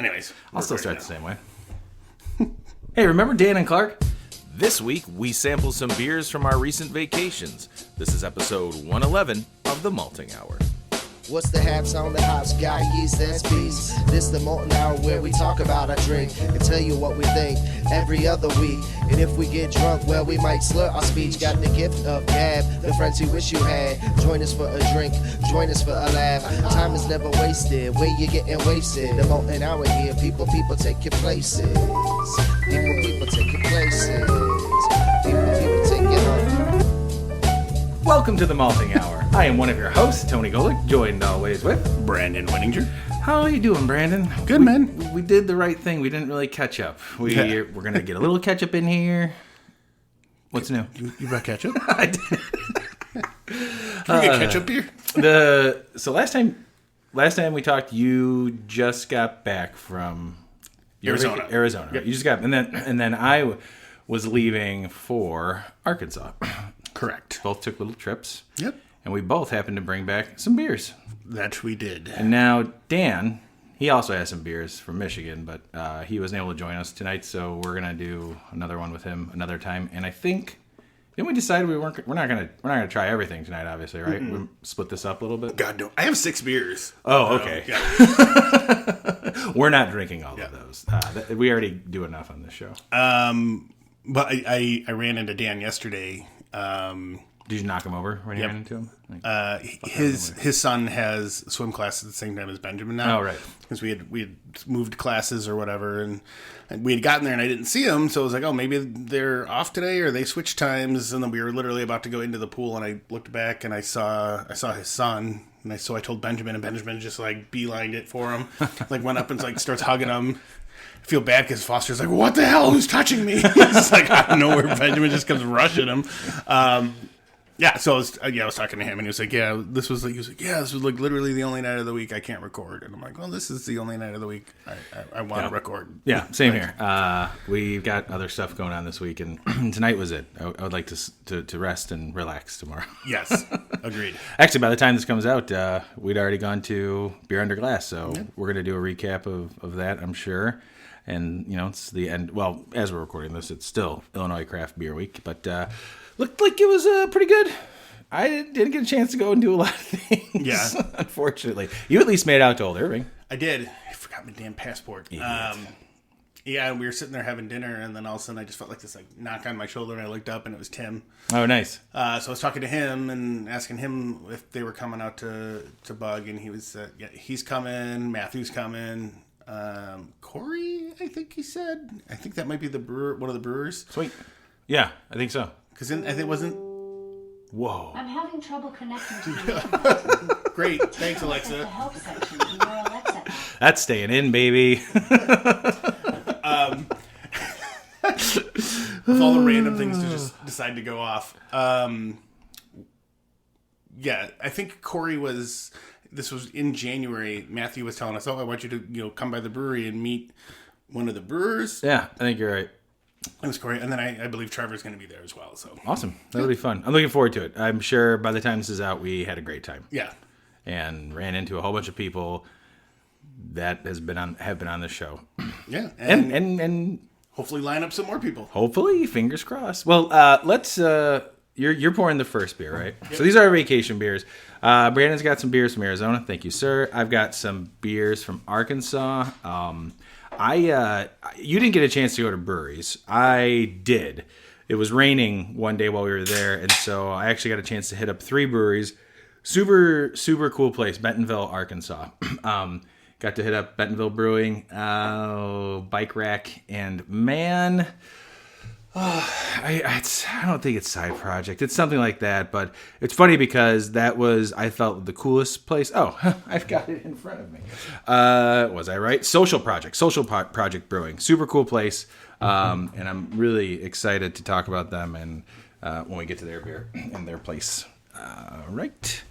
Anyways, I'll still start the same way. Hey, remember Dan and Clark? This week, we sample some beers from our recent vacations. This is episode 111 of The Malting Hour. What's the haps on the hops? Got yeast, that's bees. This the Molten Hour where we talk about our drink and tell you what we think every other week. And if we get drunk, well, we might slur our speech. Got the gift of gab, the friends you wish you had. Join us for a drink, join us for a laugh. Time is never wasted, where you getting wasted. The Molten Hour here, people take your places. People take your places. People take your home. Welcome to the Malting Hour. I am one of your hosts, Tony Golick, joined always with Brandon Winninger. How are you doing, Brandon? Good, man. We did the right thing. We didn't really catch up. We're going to get a little ketchup in here. What's new? You brought ketchup? I did. Can we get ketchup here? So last time we talked, you just got back from Arizona. Yep. You just got, and then I was leaving for Arkansas. Correct. Both took little trips. Yep. And we both happened to bring back some beers. That we did. And now Dan, he also has some beers from Michigan, but he wasn't able to join us tonight, so we're gonna do another one with him another time. And I think didn't we decide we're not gonna try everything tonight? Obviously, right? We split this up a little bit. God, no. I have 6 beers. Oh, okay. Yeah. We're not drinking all of those. We already do enough on this show. But I ran into Dan yesterday. Did you knock him over when you ran into him? His son has swim class at the same time as Benjamin now. Oh, right. Because we had moved classes or whatever, and we had gotten there and I didn't see him, so I was like, oh, maybe they're off today or they switched times. And then we were literally about to go into the pool, and I looked back and I saw his son, and so I told Benjamin, and Benjamin just like beelined it for him, like went up and like starts hugging him. I feel bad because Foster's like, what the hell? Who's touching me? It's like out of nowhere, Benjamin just comes rushing him. So I was talking to him, and he was like, this was like literally the only night of the week I can't record. And I'm like, well, this is the only night of the week I want to record. Yeah, same here. We've got other stuff going on this week, and tonight was it. I would like to rest and relax tomorrow. Yes, agreed. Actually, by the time this comes out, we'd already gone to Beer Under Glass, so we're going to do a recap of that, I'm sure. And, it's the end. Well, as we're recording this, it's still Illinois Craft Beer Week, but looked like it was pretty good. I didn't get a chance to go and do a lot of things. Yeah. Unfortunately. You at least made it out to Old Irving. I did. I forgot my damn passport. We were sitting there having dinner, and then all of a sudden I just felt like this knock on my shoulder, and I looked up, and it was Tim. Oh, nice. So I was talking to him and asking him if they were coming out to Bug, and he was, he's coming, Matthew's coming. Corey, I think he said. I think that might be one of the brewers. Sweet. Yeah, I think so. Because I think it wasn't. Whoa. I'm having trouble connecting to you. Great. Thanks, Alexa. The help section in your Alexa app. That's staying in, baby. With all the random things to just decide to go off. I think Corey was. This was in January. Matthew was telling us, I want you to come by the brewery and meet one of the brewers. Yeah, I think you're right. It was Corey. And then I believe Trevor's going to be there as well. So awesome. That'll be fun. I'm looking forward to it. I'm sure by the time this is out, we had a great time. Yeah. And ran into a whole bunch of people that have been on this show. Yeah. And hopefully line up some more people. Hopefully, fingers crossed. Well, let's... You're pouring the first beer, right? Yep. So these are our vacation beers. Brandon's got some beers from Arizona. Thank you, sir. I've got some beers from Arkansas. You didn't get a chance to go to breweries. I did. It was raining one day while we were there, and so I actually got a chance to hit up 3 breweries. Super, super cool place, Bentonville, Arkansas. Got to hit up Bentonville Brewing, Bike Rack, and man... I don't think it's Side Project. It's something like that, but it's funny because that was, I felt, the coolest place. Oh, I've got it in front of me. Was I right? Social Project Brewing. Super cool place, and I'm really excited to talk about them and when we get to their beer and their place. Right.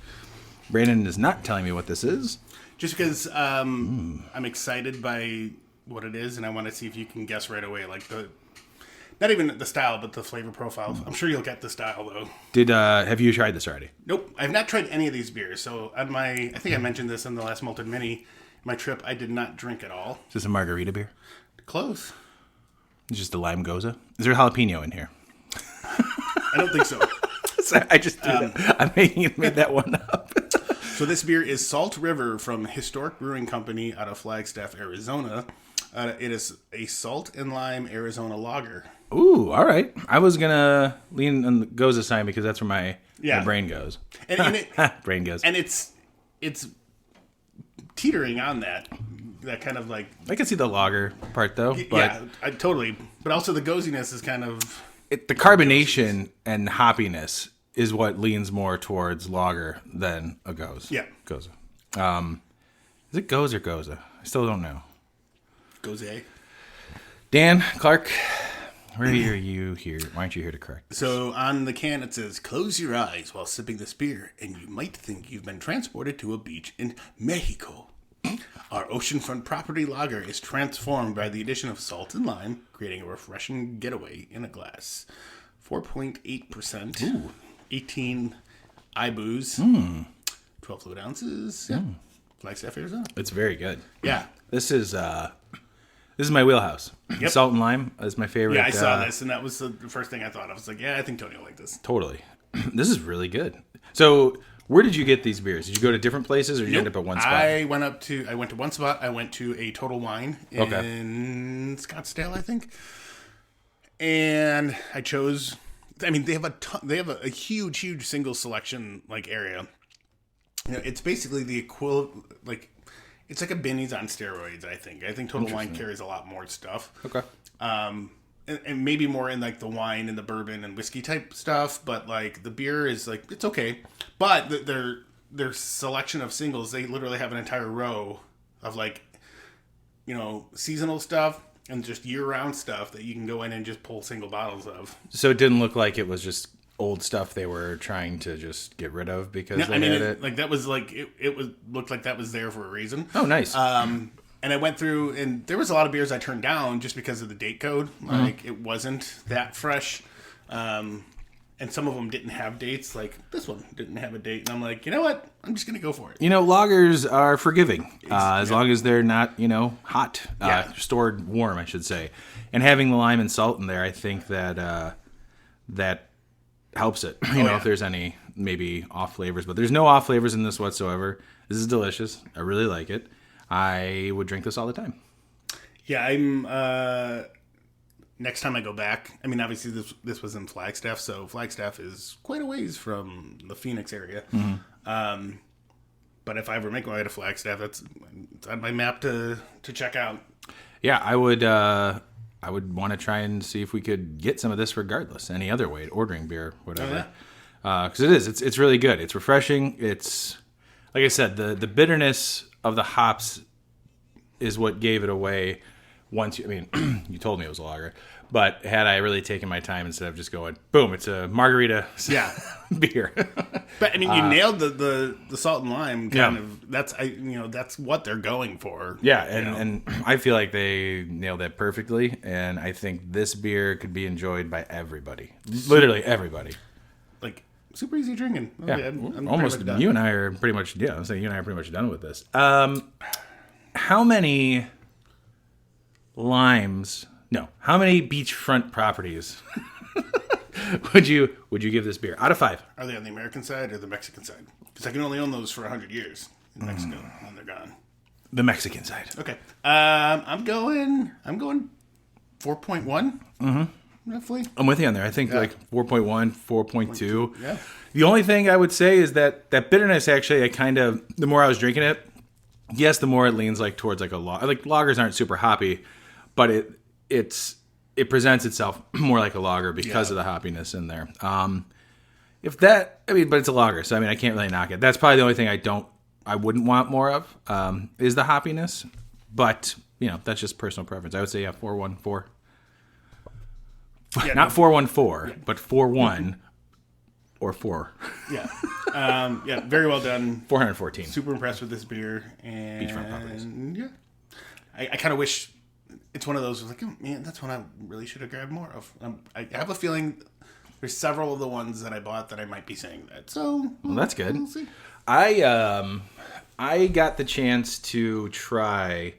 Brandon is not telling me what this is. Just because I'm excited by what it is, and I want to see if you can guess right away, like not even the style, but the flavor profile. I'm sure you'll get the style, though. Have you tried this already? Nope. I've not tried any of these beers. So I think I mentioned this in the last Malted Mini, my trip, I did not drink at all. Is this a margarita beer? Close. It's just a lime goza. Is there jalapeno in here? I don't think so. Sorry, I just did that. I made that one up. So this beer is Salt River from Historic Brewing Company out of Flagstaff, Arizona. It is a salt and lime Arizona lager. Ooh, all right. I was gonna lean on the goza side because that's where my brain goes. And it, brain goes. And it's teetering on that kind of like. I can see the lager part though. But yeah, I totally. But also the goziness is kind of. The carbonation and hoppiness is what leans more towards lager than a goza. Yeah. Goza. Is it goza or goza? I still don't know. Goza. Dan, Clark, where are you here? Why aren't you here to correct? So on the can it says, "Close your eyes while sipping this beer, and you might think you've been transported to a beach in Mexico. Our oceanfront property lager is transformed by the addition of salt and lime, creating a refreshing getaway in a glass. 4.8%, 18 IBUs, 12 fluid ounces. Yeah, Flagstaff, Arizona. It's very good. Yeah, This is my wheelhouse. Yep. Salt and lime is my favorite. yeah. I saw this, and that was the first thing I thought. I was like, yeah, I think Tony will like this. Totally. This is really good. So, where did you get these beers? Did you go to different places, or did you end up at one spot? I went to one spot. I went to a Total Wine in Scottsdale, I think. And I chose. I mean, they have a huge single selection like area. You know, it's basically the equivalent. Like, it's like a Benny's on steroids. I think Total Wine carries a lot more stuff. Okay. And maybe more in like the wine and the bourbon and whiskey type stuff, but like the beer is like it's okay. But their selection of singles, they literally have an entire row of like, you know, seasonal stuff and just year-round stuff that you can go in and just pull single bottles of. So it didn't look like it was just old stuff they were trying to just get rid of because they had it. Like that was like it was looked like that was there for a reason. Oh, nice. And I went through, and there was a lot of beers I turned down just because of the date code. Like, it wasn't that fresh. And some of them didn't have dates. Like, this one didn't have a date. And I'm like, you know what? I'm just going to go for it. You know, lagers are forgiving as long as they're not, hot. Stored warm, I should say. And having the lime and salt in there, I think that that helps it. If there's any maybe off flavors. But there's no off flavors in this whatsoever. This is delicious. I really like it. I would drink this all the time. Yeah, I'm. Next time I go back, I mean, obviously this was in Flagstaff, so Flagstaff is quite a ways from the Phoenix area. Mm-hmm. But if I ever make my way to Flagstaff, it's on my map to check out. Yeah, I would want to try and see if we could get some of this regardless. Any other way, ordering beer, whatever. Because it's really good. It's refreshing. It's like I said, the bitterness of the hops is what gave it away. You told me it was a lager, but had I really taken my time instead of just going, boom, it's a margarita beer. But I mean, you nailed the salt and lime kind of. That's what they're going for. Yeah, and I feel like they nailed that perfectly, and I think this beer could be enjoyed by everybody, literally everybody. Like, super easy drinking. Yeah, I'm almost. You and I are pretty much. Yeah, I'm saying you and I are pretty much done with this. How many limes? No, how many beachfront properties would you give this beer out of 5? Are they on the American side or the Mexican side? Because I can only own those for 100 years in Mexico, and they're gone. The Mexican side. Okay, I'm going 4.1. Mm-hmm. Roughly. I'm with you on there. I think like 4.1, 4.2. Yeah. The only thing I would say is that bitterness actually, the more I was drinking it, yes, the more it leans like towards like a lager. Like lagers aren't super hoppy, but it presents itself more like a lager because of the hoppiness in there. But it's a lager, so I can't really knock it. That's probably the only thing I wouldn't want more of is the hoppiness. But that's just personal preference. I would say 414. Yeah, not 414, but 41 or 4. Yeah. Very well done. 414. Super impressed with this beer. And beachfront properties. Yeah. I kind of wish it's one of those like, oh, man, that's one I really should have grabbed more of. I have a feeling there's several of the ones that I bought that I might be saying that. So well, that's good. We'll see. I I got the chance to try.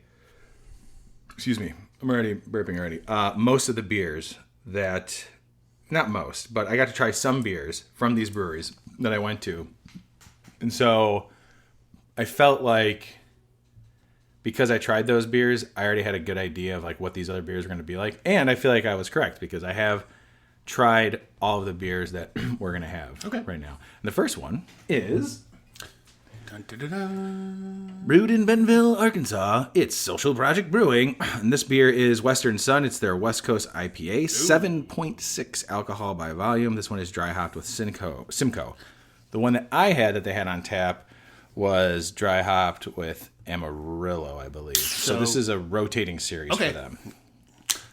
Excuse me, I'm already burping already. Most of the beers that, not most, but I got to try some beers from these breweries that I went to, and so I felt like because I tried those beers, I already had a good idea of like what these other beers were going to be like, and I feel like I was correct because I have tried all of the beers that we're going to have right now. And the first one is Dun, dun, dun, dun. brewed in Bentonville, Arkansas. It's Social Project Brewing, and this beer is Western Sun. It's their West Coast IPA, 7.6 alcohol by volume. This one is dry hopped with Simcoe. The one that I had that they had on tap was dry hopped with Amarillo, I believe. So this is a rotating series for them.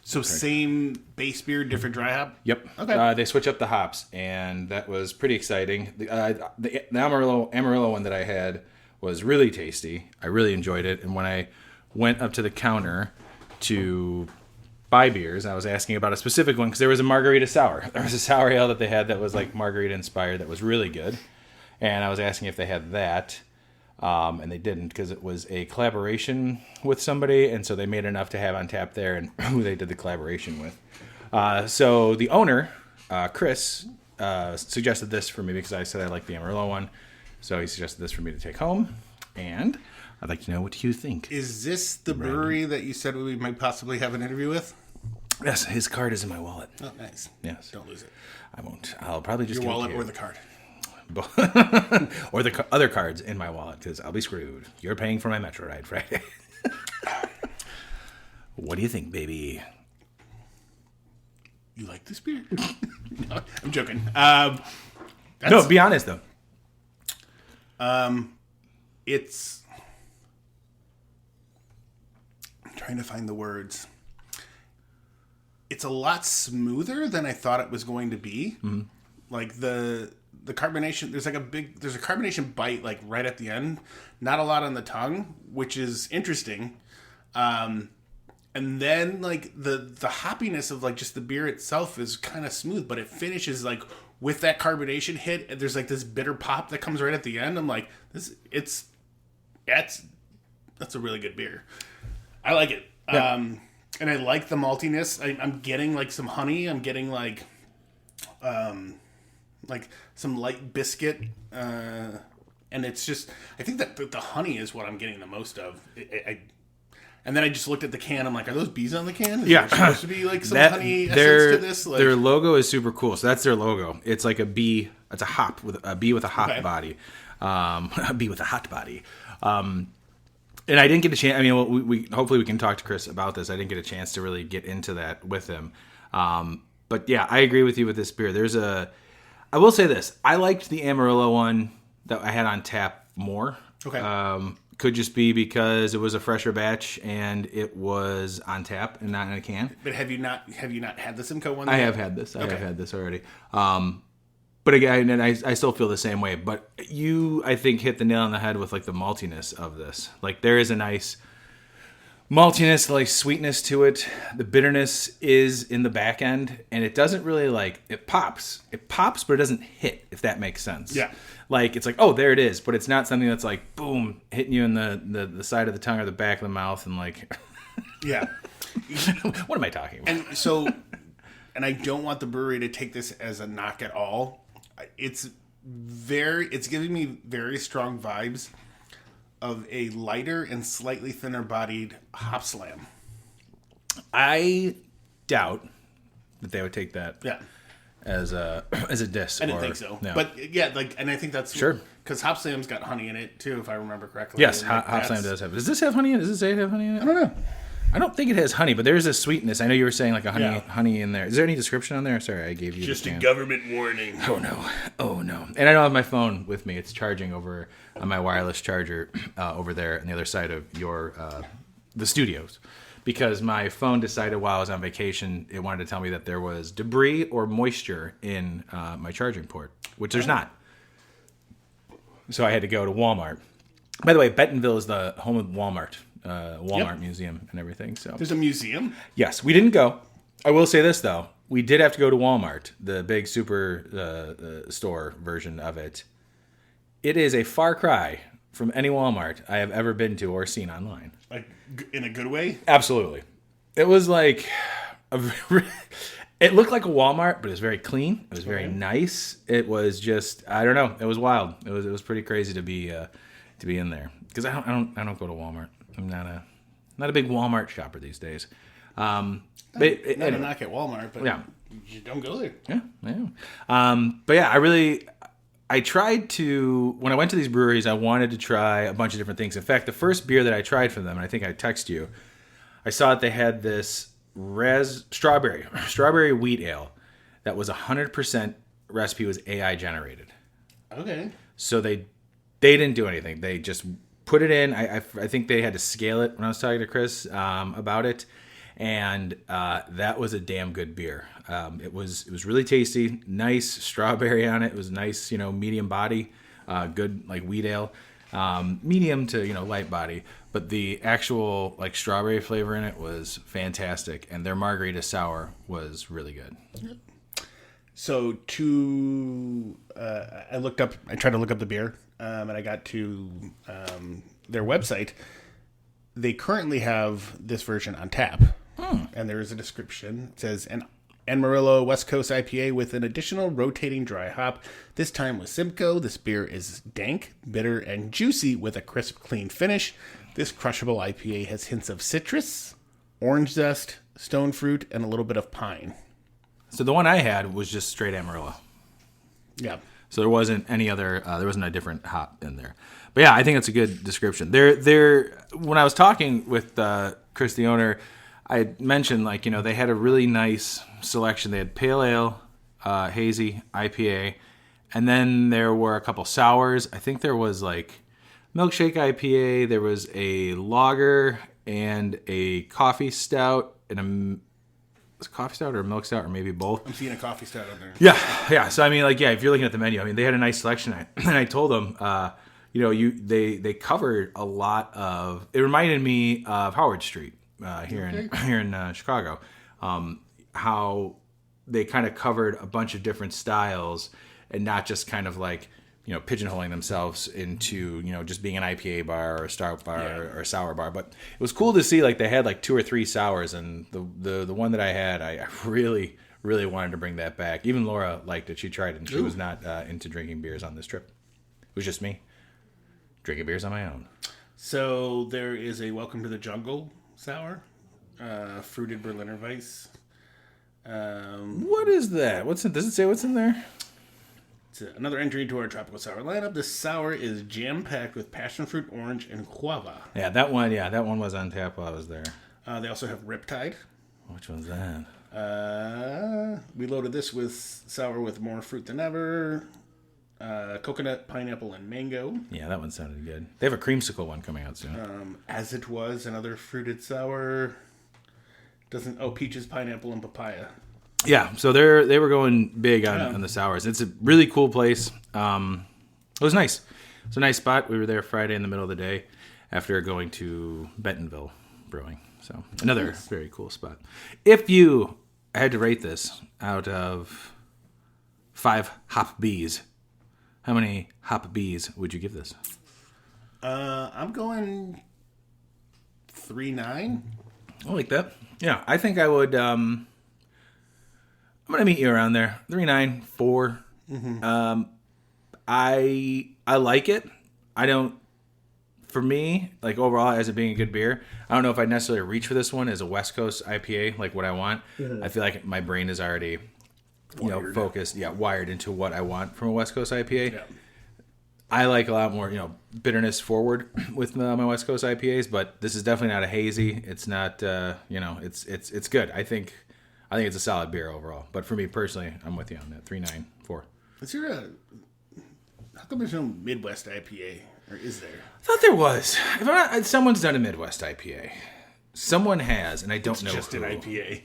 So same base beer, different dry hop? Yep. Okay. They switch up the hops, and that was pretty exciting. The Amarillo one that I had was really tasty. I really enjoyed it. And when I went up to the counter to buy beers, I was asking about a specific one because there was a margarita sour. There was a sour ale that they had that was like margarita inspired that was really good. And I was asking if they had that. And they didn't because it was a collaboration with somebody, and so they made enough to have on tap there and who they did the collaboration with. So the owner, Chris, suggested this for me because I said I like the Amarillo one. So he suggested this for me to take home, and I'd like to know what you think. Is this the brewery that you said we might possibly have an interview with? Yes, his card is in my wallet. Oh, nice. Yes. Don't lose it. I won't. I'll probably just Your give it wallet to you. or the card. Or the other cards in my wallet because I'll be screwed. You're paying for my Metro ride Friday. What do you think, baby? You like this beer? No, I'm joking. No, be honest though. It's. I'm trying to find the words. It's a lot smoother than I thought it was going to be. Mm-hmm. Like the carbonation, there's a carbonation bite like right at the end. Not a lot on the tongue, which is interesting. And then like the hoppiness of like just the beer itself is kind of smooth, but it finishes like with that carbonation hit. And there's like this bitter pop that comes right at the end. I'm like, that's a really good beer. I like it. Yeah. And I like the maltiness. I'm getting like some honey. I'm getting like some light biscuit, and it's just, I think that the honey is what I'm getting the most of. And then I just looked at the can. I'm like, are those bees on the can? Is there supposed to be like some honey essence to this? Like, their logo is super cool. So that's their logo. It's like a bee. It's a hop with a bee with a hop body. A bee with a hot body. And I didn't get a chance. I mean, we hopefully we can talk to Chris about this. I didn't get a chance to really get into that with him. But yeah, I agree with you with this beer. I will say this. I liked the Amarillo one that I had on tap more. Okay. Could just be because it was a fresher batch and it was on tap and not in a can. But have you not had the Simcoe one? I have had this. I have had this already. But again, and I still feel the same way. But you, I think, hit the nail on the head with like the maltiness of this. Like there is a nice maltiness, like sweetness to it. The bitterness is in the back end, and it doesn't really like it pops, but it doesn't hit. If that makes sense. Yeah. Like it's like, oh, there it is, but it's not something that's like boom, hitting you in the side of the tongue or the back of the mouth, and like, yeah. What am I talking about? And so, and I don't want the brewery to take this as a knock at all. It's giving me very strong vibes of a lighter and slightly thinner bodied hop slam. I doubt that they would take that Yeah. as a diss. I didn't think so. No. But yeah, like, and I think that's Sure. because hop slam's got honey in it too, if I remember correctly. Yes, And, like, hop slam does have. Does this have honey in it? Does it say it have honey in it? I don't know. I don't think it has honey, but there's a sweetness. I know you were saying like a honey in there. Is there any description on there? Sorry, I gave you Just the a can. government warning. Oh no. And I don't have my phone with me. It's charging over on my wireless charger over there on the other side of the studios. Because my phone decided while I was on vacation, it wanted to tell me that there was debris or moisture in my charging port, which there's not. So I had to go to Walmart. By the way, Bentonville is the home of Walmart. Museum and everything. So There's a museum. yes, we didn't go. I will say this though, we did have to go to Walmart, the big super store version of it. It is a far cry from any Walmart I have ever been to or seen online. Like in a good way. Absolutely. It was like it looked like a Walmart, but it was very clean. It was very nice. It was just, I don't know. It was wild. It was pretty crazy to be in there, because I don't go to Walmart. I'm not a big Walmart shopper these days. Not a knock at Walmart, but yeah. You don't go there. Yeah. But yeah, I tried to, when I went to these breweries, I wanted to try a bunch of different things. In fact, the first beer that I tried from them, and I think I texted you, I saw that they had this strawberry wheat ale that was 100% recipe was AI generated. Okay. So they didn't do anything. They just put it in. I think they had to scale it when I was talking to Chris about it. And that was a damn good beer. It was really tasty, nice strawberry on it. It was nice, medium body, good like wheat ale, medium to light body. But the actual like strawberry flavor in it was fantastic, and their margarita sour was really good. So I tried to look up the beer, and I got to their website. They currently have this version on tap. And there is a description. It says, an Amarillo West Coast IPA with an additional rotating dry hop, this time with Simcoe. This beer is dank, bitter, and juicy with a crisp, clean finish. This crushable IPA has hints of citrus, orange zest, stone fruit, and a little bit of pine. So the one I had was just straight Amarillo. Yeah. So there wasn't any other, there wasn't a different hop in there. But yeah, I think that's a good description. When I was talking with Chris, the owner, I mentioned, they had a really nice selection. They had pale ale, hazy, IPA, and then there were a couple sours. I think there was milkshake IPA. There was a lager and a coffee stout and was it coffee stout or a milk stout or maybe both. I'm seeing a coffee stout on there. Yeah. So if you're looking at the menu, they had a nice selection. And I told them, they covered a lot of. It reminded me of Howard Street. Here in Chicago, how they kind of covered a bunch of different styles and not just kind of pigeonholing themselves into just being an IPA bar or a stout bar or a sour bar. But it was cool to see they had 2 or 3 sours, and the one that I had, I really wanted to bring that back. Even Laura liked it; she tried it, and she was not into drinking beers on this trip. It was just me drinking beers on my own. So there is a Welcome to the Jungle sour, fruited Berliner Weiss. What is that? What's in? Does it say what's in there? It's another entry into our tropical sour lineup. This sour is jam-packed with passion fruit, orange, and guava. Yeah, that one was on tap while I was there. They also have Riptide. Which one's that? We loaded this with sour with more fruit than ever. Coconut, pineapple, and mango. Yeah, that one sounded good. They have a creamsicle one coming out soon. As It Was, another fruited sour. Peaches, pineapple, and papaya. Yeah, so they were going big on the sours. It's a really cool place. It was nice. It's a nice spot. We were there Friday in the middle of the day after going to Bentonville Brewing. So another very cool spot. If you had to rate this out of 5 hop bees, how many hop bees would you give this? I'm going 3.9. I like that. Yeah, I think I would. I'm gonna meet you around there. 3.9, 4. Mm-hmm. I like it. I don't. For me, overall, as it being a good beer, I don't know if I'd necessarily reach for this one as a West Coast IPA, what I want. Mm-hmm. I feel like my brain is already, focused, wired into what I want from a West Coast IPA. Yeah. I like a lot more, bitterness forward with my West Coast IPAs, but this is definitely not a hazy. It's not, it's good. I think it's a solid beer overall. But for me personally, I'm with you on that. 3.9, 4. How come there's no Midwest IPA, or is there? I thought there was. Someone's done a Midwest IPA. Someone has, and I don't know. Just who. an IPA.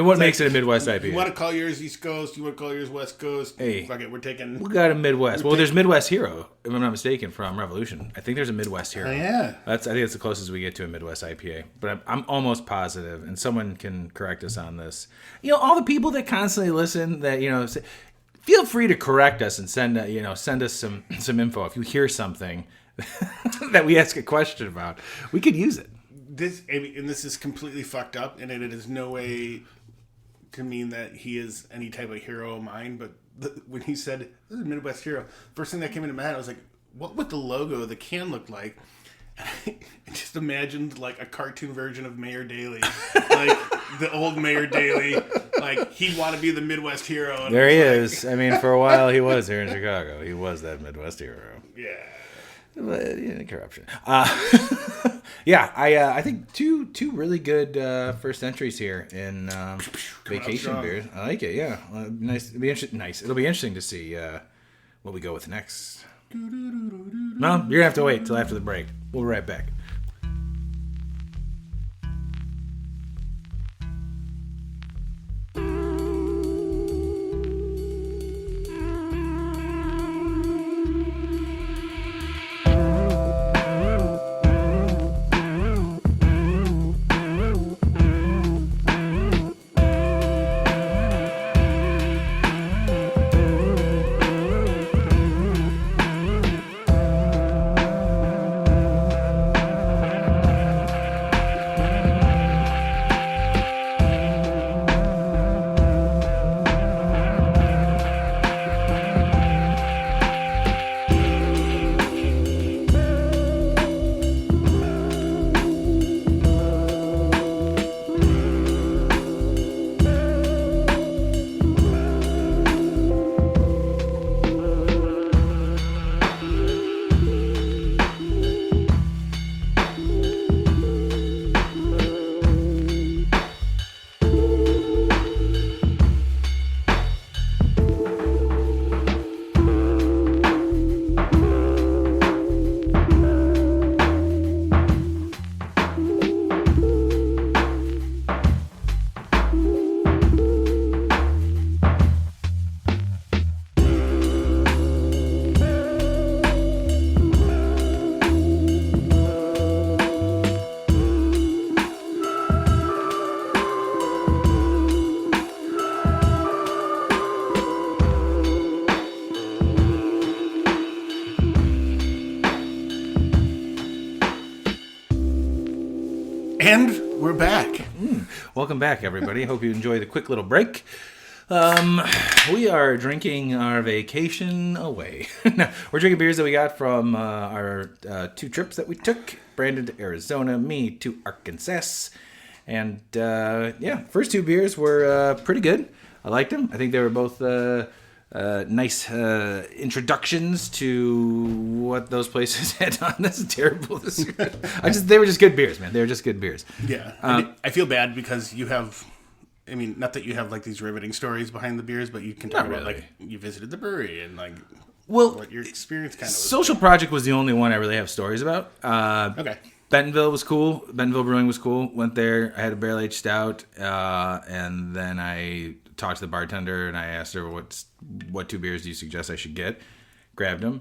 What makes it a Midwest IPA? You want to call yours East Coast? You want to call yours West Coast? Hey, fuck it, we got a Midwest. Well, there's Midwest Hero, if I'm not mistaken, from Revolution. I think there's a Midwest Hero. Oh, yeah. I think it's the closest we get to a Midwest IPA. But I'm almost positive, and someone can correct us on this. All the people that constantly listen, that say, feel free to correct us and send us some info if you hear something that we ask a question about. We could use it. This is completely fucked up, and it is no way to mean that he is any type of hero of mine. But when he said this is a Midwest hero, first thing that came into my head, I was like, what would the logo of the can look like? I just imagined like a cartoon version of Mayor Daley, like the old Mayor Daley, like he'd want to be the Midwest hero. And there he is. I mean, for a while he was here in Chicago. He was that Midwest hero. Yeah. But, corruption. I think two really good first entries here in vacation beers. I like it. Yeah, nice. It'll be interesting to see what we go with next. No, you're gonna have to wait till after the break. We'll be right back. And we're back. Welcome back, everybody. Hope you enjoy the quick little break. We are drinking our vacation away. No, we're drinking beers that we got from our 2 trips that we took. Brandon to Arizona, me to Arkansas. And first 2 beers were pretty good. I liked them. I think they were both nice introductions to what those places had on. That's terrible. They were just good beers, man. They were just good beers. Yeah. I feel bad because you have, I mean, not that you have like these riveting stories behind the beers, but you can talk about like you visited the brewery and like what your experience kind of was. Social Project was the only one I really have stories about. Okay. Bentonville was cool. Bentonville Brewing was cool. Went there. I had a barrel aged stout, and then I talked to the bartender and I asked her what 2 beers do you suggest I should get. Grabbed them,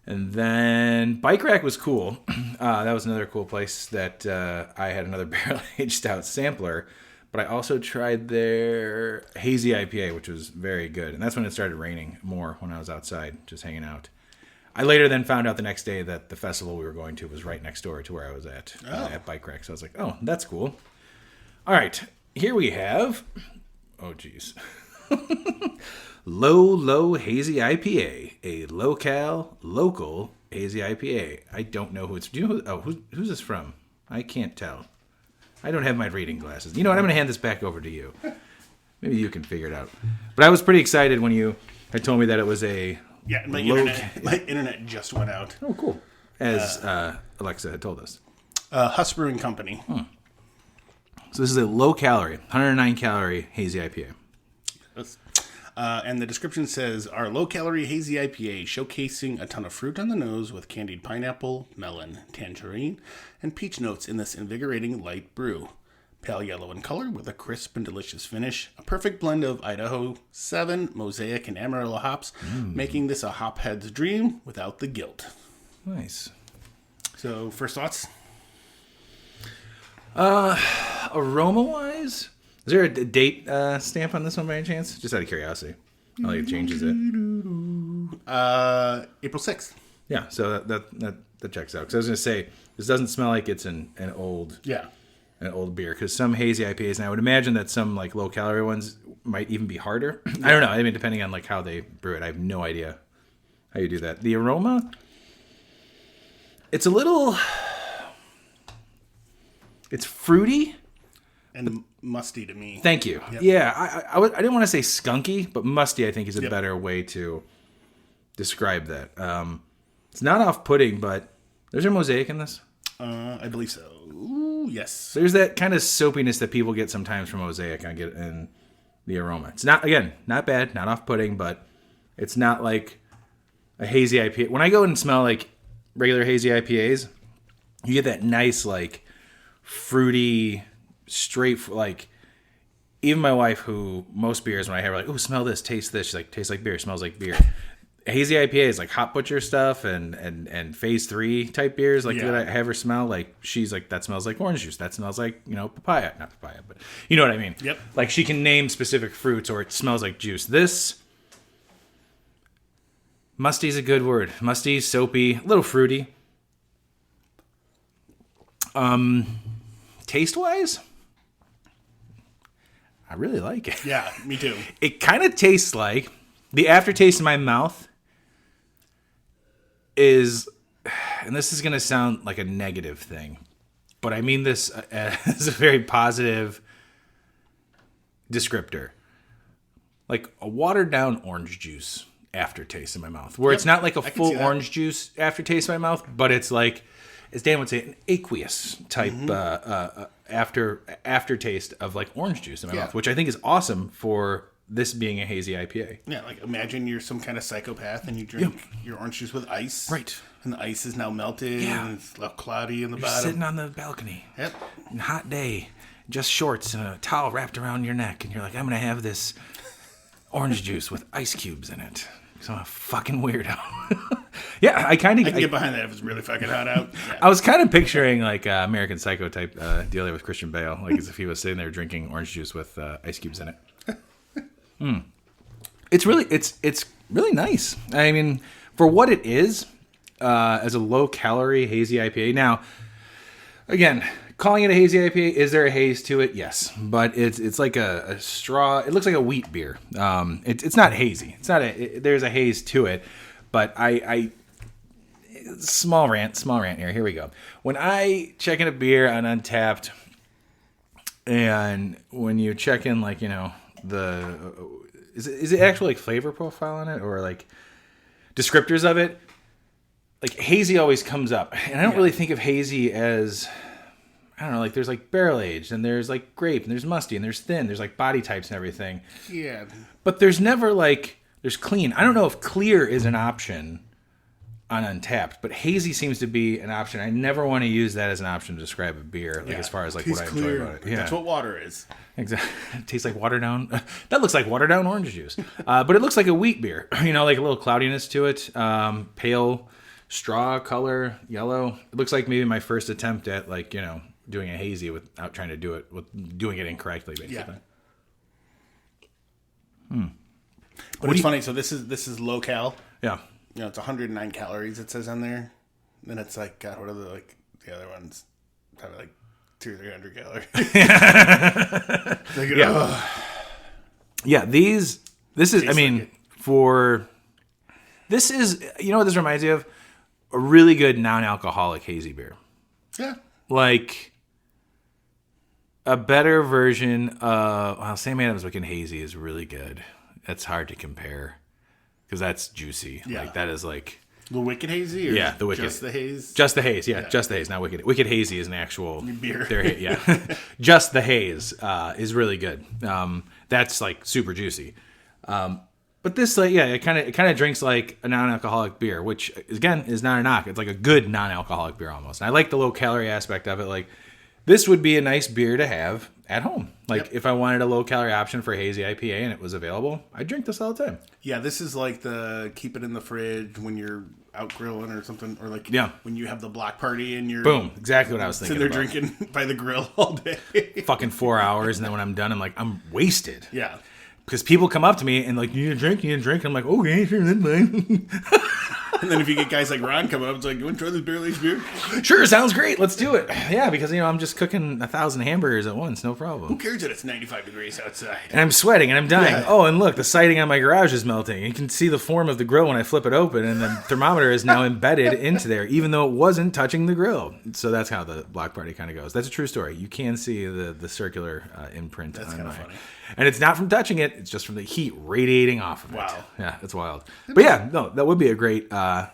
and then Bike Rack was cool. That was another cool place that I had another barrel aged stout sampler, but I also tried their hazy IPA, which was very good. And that's when it started raining more when I was outside just hanging out. I later then found out the next day that the festival we were going to was right next door to where I was at Bike Rack. So I was like, oh, that's cool. All right, here we have, oh geez, Low Hazy IPA, a local hazy IPA. I don't know who it's. Do you know who's this from? I can't tell. I don't have my reading glasses. You know what? I'm going to hand this back over to you. Maybe you can figure it out. But I was pretty excited when you had told me that it was a. Yeah, my internet just went out. Oh, cool. As Alexa had told us. Huss Brewing Company. So this is a low-calorie, 109-calorie hazy IPA. And the description says, our low-calorie hazy IPA showcasing a ton of fruit on the nose with candied pineapple, melon, tangerine, and peach notes in this invigorating light brew. Pale yellow in color with a crisp and delicious finish. A perfect blend of Idaho 7, Mosaic, and Amarillo hops, making this a hophead's dream without the guilt. Nice. So, first thoughts? Aroma-wise, is there a date stamp on this one by any chance? Just out of curiosity. Oh, it changes it. April 6th. Yeah, so that checks out. Because I was going to say, this doesn't smell like it's an old beer. Because some hazy IPAs, and I would imagine that some like low calorie ones might even be harder. I don't know. I mean, depending on like how they brew it, I have no idea how you do that. The aroma, it's a little, it's fruity And musty to me. Thank you. Yep. Yeah, I didn't want to say skunky, but musty I think is a better way to describe that. It's not off-putting, but there's a mosaic in this. I believe so. Ooh, yes. There's that kind of soapiness that people get sometimes from mosaic. I get in the aroma. It's not bad, not off-putting, but it's not like a hazy IPA. When I go and smell like regular hazy IPAs, you get that nice like fruity, straight like. Even my wife, who most beers when I have her like, oh, smell this, taste this, she's like, tastes like beer, smells like beer. Hazy IPA is like Hot Butcher stuff and Phase 3 type beers like that I have her smell. Like she's like, that smells like orange juice. That smells like, papaya. Not papaya, but you know what I mean. Yep. Like she can name specific fruits or it smells like juice. This musty is a good word. Musty, soapy, a little fruity. Taste wise, I really like it. Yeah, me too. It kind of tastes like the aftertaste in my mouth is, and this is going to sound like a negative thing, but I mean this as a very positive descriptor. Like a watered down orange juice aftertaste in my mouth, where it's not like a full orange juice aftertaste in my mouth, but it's like, as Dan would say, an aqueous type aftertaste of like orange juice in my mouth, which I think is awesome for this being a hazy IPA. Yeah, like imagine you're some kind of psychopath and you drink your orange juice with ice. Right. And the ice is now melted and it's left cloudy in the bottom. Sitting on the balcony. Yep. On a hot day, just shorts and a towel wrapped around your neck, and you're like, I'm going to have this orange juice with ice cubes in it. So I'm a fucking weirdo. Yeah, I can get behind that if it's really fucking hot out. Yeah. I was kind of picturing like American Psycho type deal there with Christian Bale, like as if he was sitting there drinking orange juice with ice cubes in it. It's really nice. I mean, for what it is, as a low calorie hazy IPA. Now, again, calling it a hazy IPA, is there a haze to it? Yes, but it's like a straw. It looks like a wheat beer. It's not hazy. It's not there's a haze to it, but I small rant here. Here we go. When I check in a beer on Untapped, and when you check in like is it actual like flavor profile on it or like descriptors of it? Like hazy always comes up, and I don't really think of hazy as, I don't know, like there's like barrel aged and there's like grape and there's musty and there's thin, there's like body types and everything. Yeah. But there's never like, there's clean. I don't know if clear is an option on Untapped, but hazy seems to be an option. I never want to use that as an option to describe a beer, like as far as like what I enjoy about it. Yeah. That's what water is. Exactly. It tastes like watered down. That looks like watered down orange juice. But it looks like a wheat beer. Like a little cloudiness to it. Pale straw color, yellow. It looks like maybe my first attempt at like, doing a hazy without trying to do it, with doing it incorrectly, basically. Yeah. But it's funny. So this is low cal. Yeah. It's 109 calories. It says on there. Then it's like, God, what are the other ones? Probably like 200 or 300 calories. Yeah. This is. I mean, this is. You know what this reminds me of? A really good non-alcoholic hazy beer. Yeah. Like a better version of Sam Adams Wicked Hazy is really good. That's hard to compare because that's juicy. Yeah. Like that is like the Wicked Hazy. Or the Wicked. Just the haze. Just the haze. Yeah, just the haze. Not Wicked. Wicked Hazy is an actual beer. Yeah. Just the haze is really good. That's like super juicy. But this, it kind of drinks like a non-alcoholic beer, which again is not a knock. It's like a good non-alcoholic beer almost. And I like the low calorie aspect of it. Like this would be a nice beer to have at home. Like if I wanted a low calorie option for hazy IPA and it was available, I'd drink this all the time. Yeah, this is like the keep it in the fridge when you're out grilling or something, or like when you have the block party and you're boom, exactly what I was thinking. So they're drinking by the grill all day, fucking 4 hours, and then when I'm done, I'm like I'm wasted. Yeah. because people come up to me and like, you need a drink? You need a drink? And I'm like, okay, sure, that's fine. And then if you get guys like Ron coming up, it's like, you want to try this barrel-aged beer? Sure, sounds great. Let's do it. Yeah, because, I'm just cooking 1,000 hamburgers at once. No problem. Who cares that it's 95 degrees outside? And I'm sweating and I'm dying. Yeah. Oh, and look, the siding on my garage is melting. You can see the form of the grill when I flip it open, and the thermometer is now embedded into there, even though it wasn't touching the grill. So that's how the block party kind of goes. That's a true story. You can see the circular imprint. That's on kind of my... funny. And it's not from touching it. It's just from the heat radiating off of it. Wow. Yeah, it's wild. But yeah, no, that would be a great,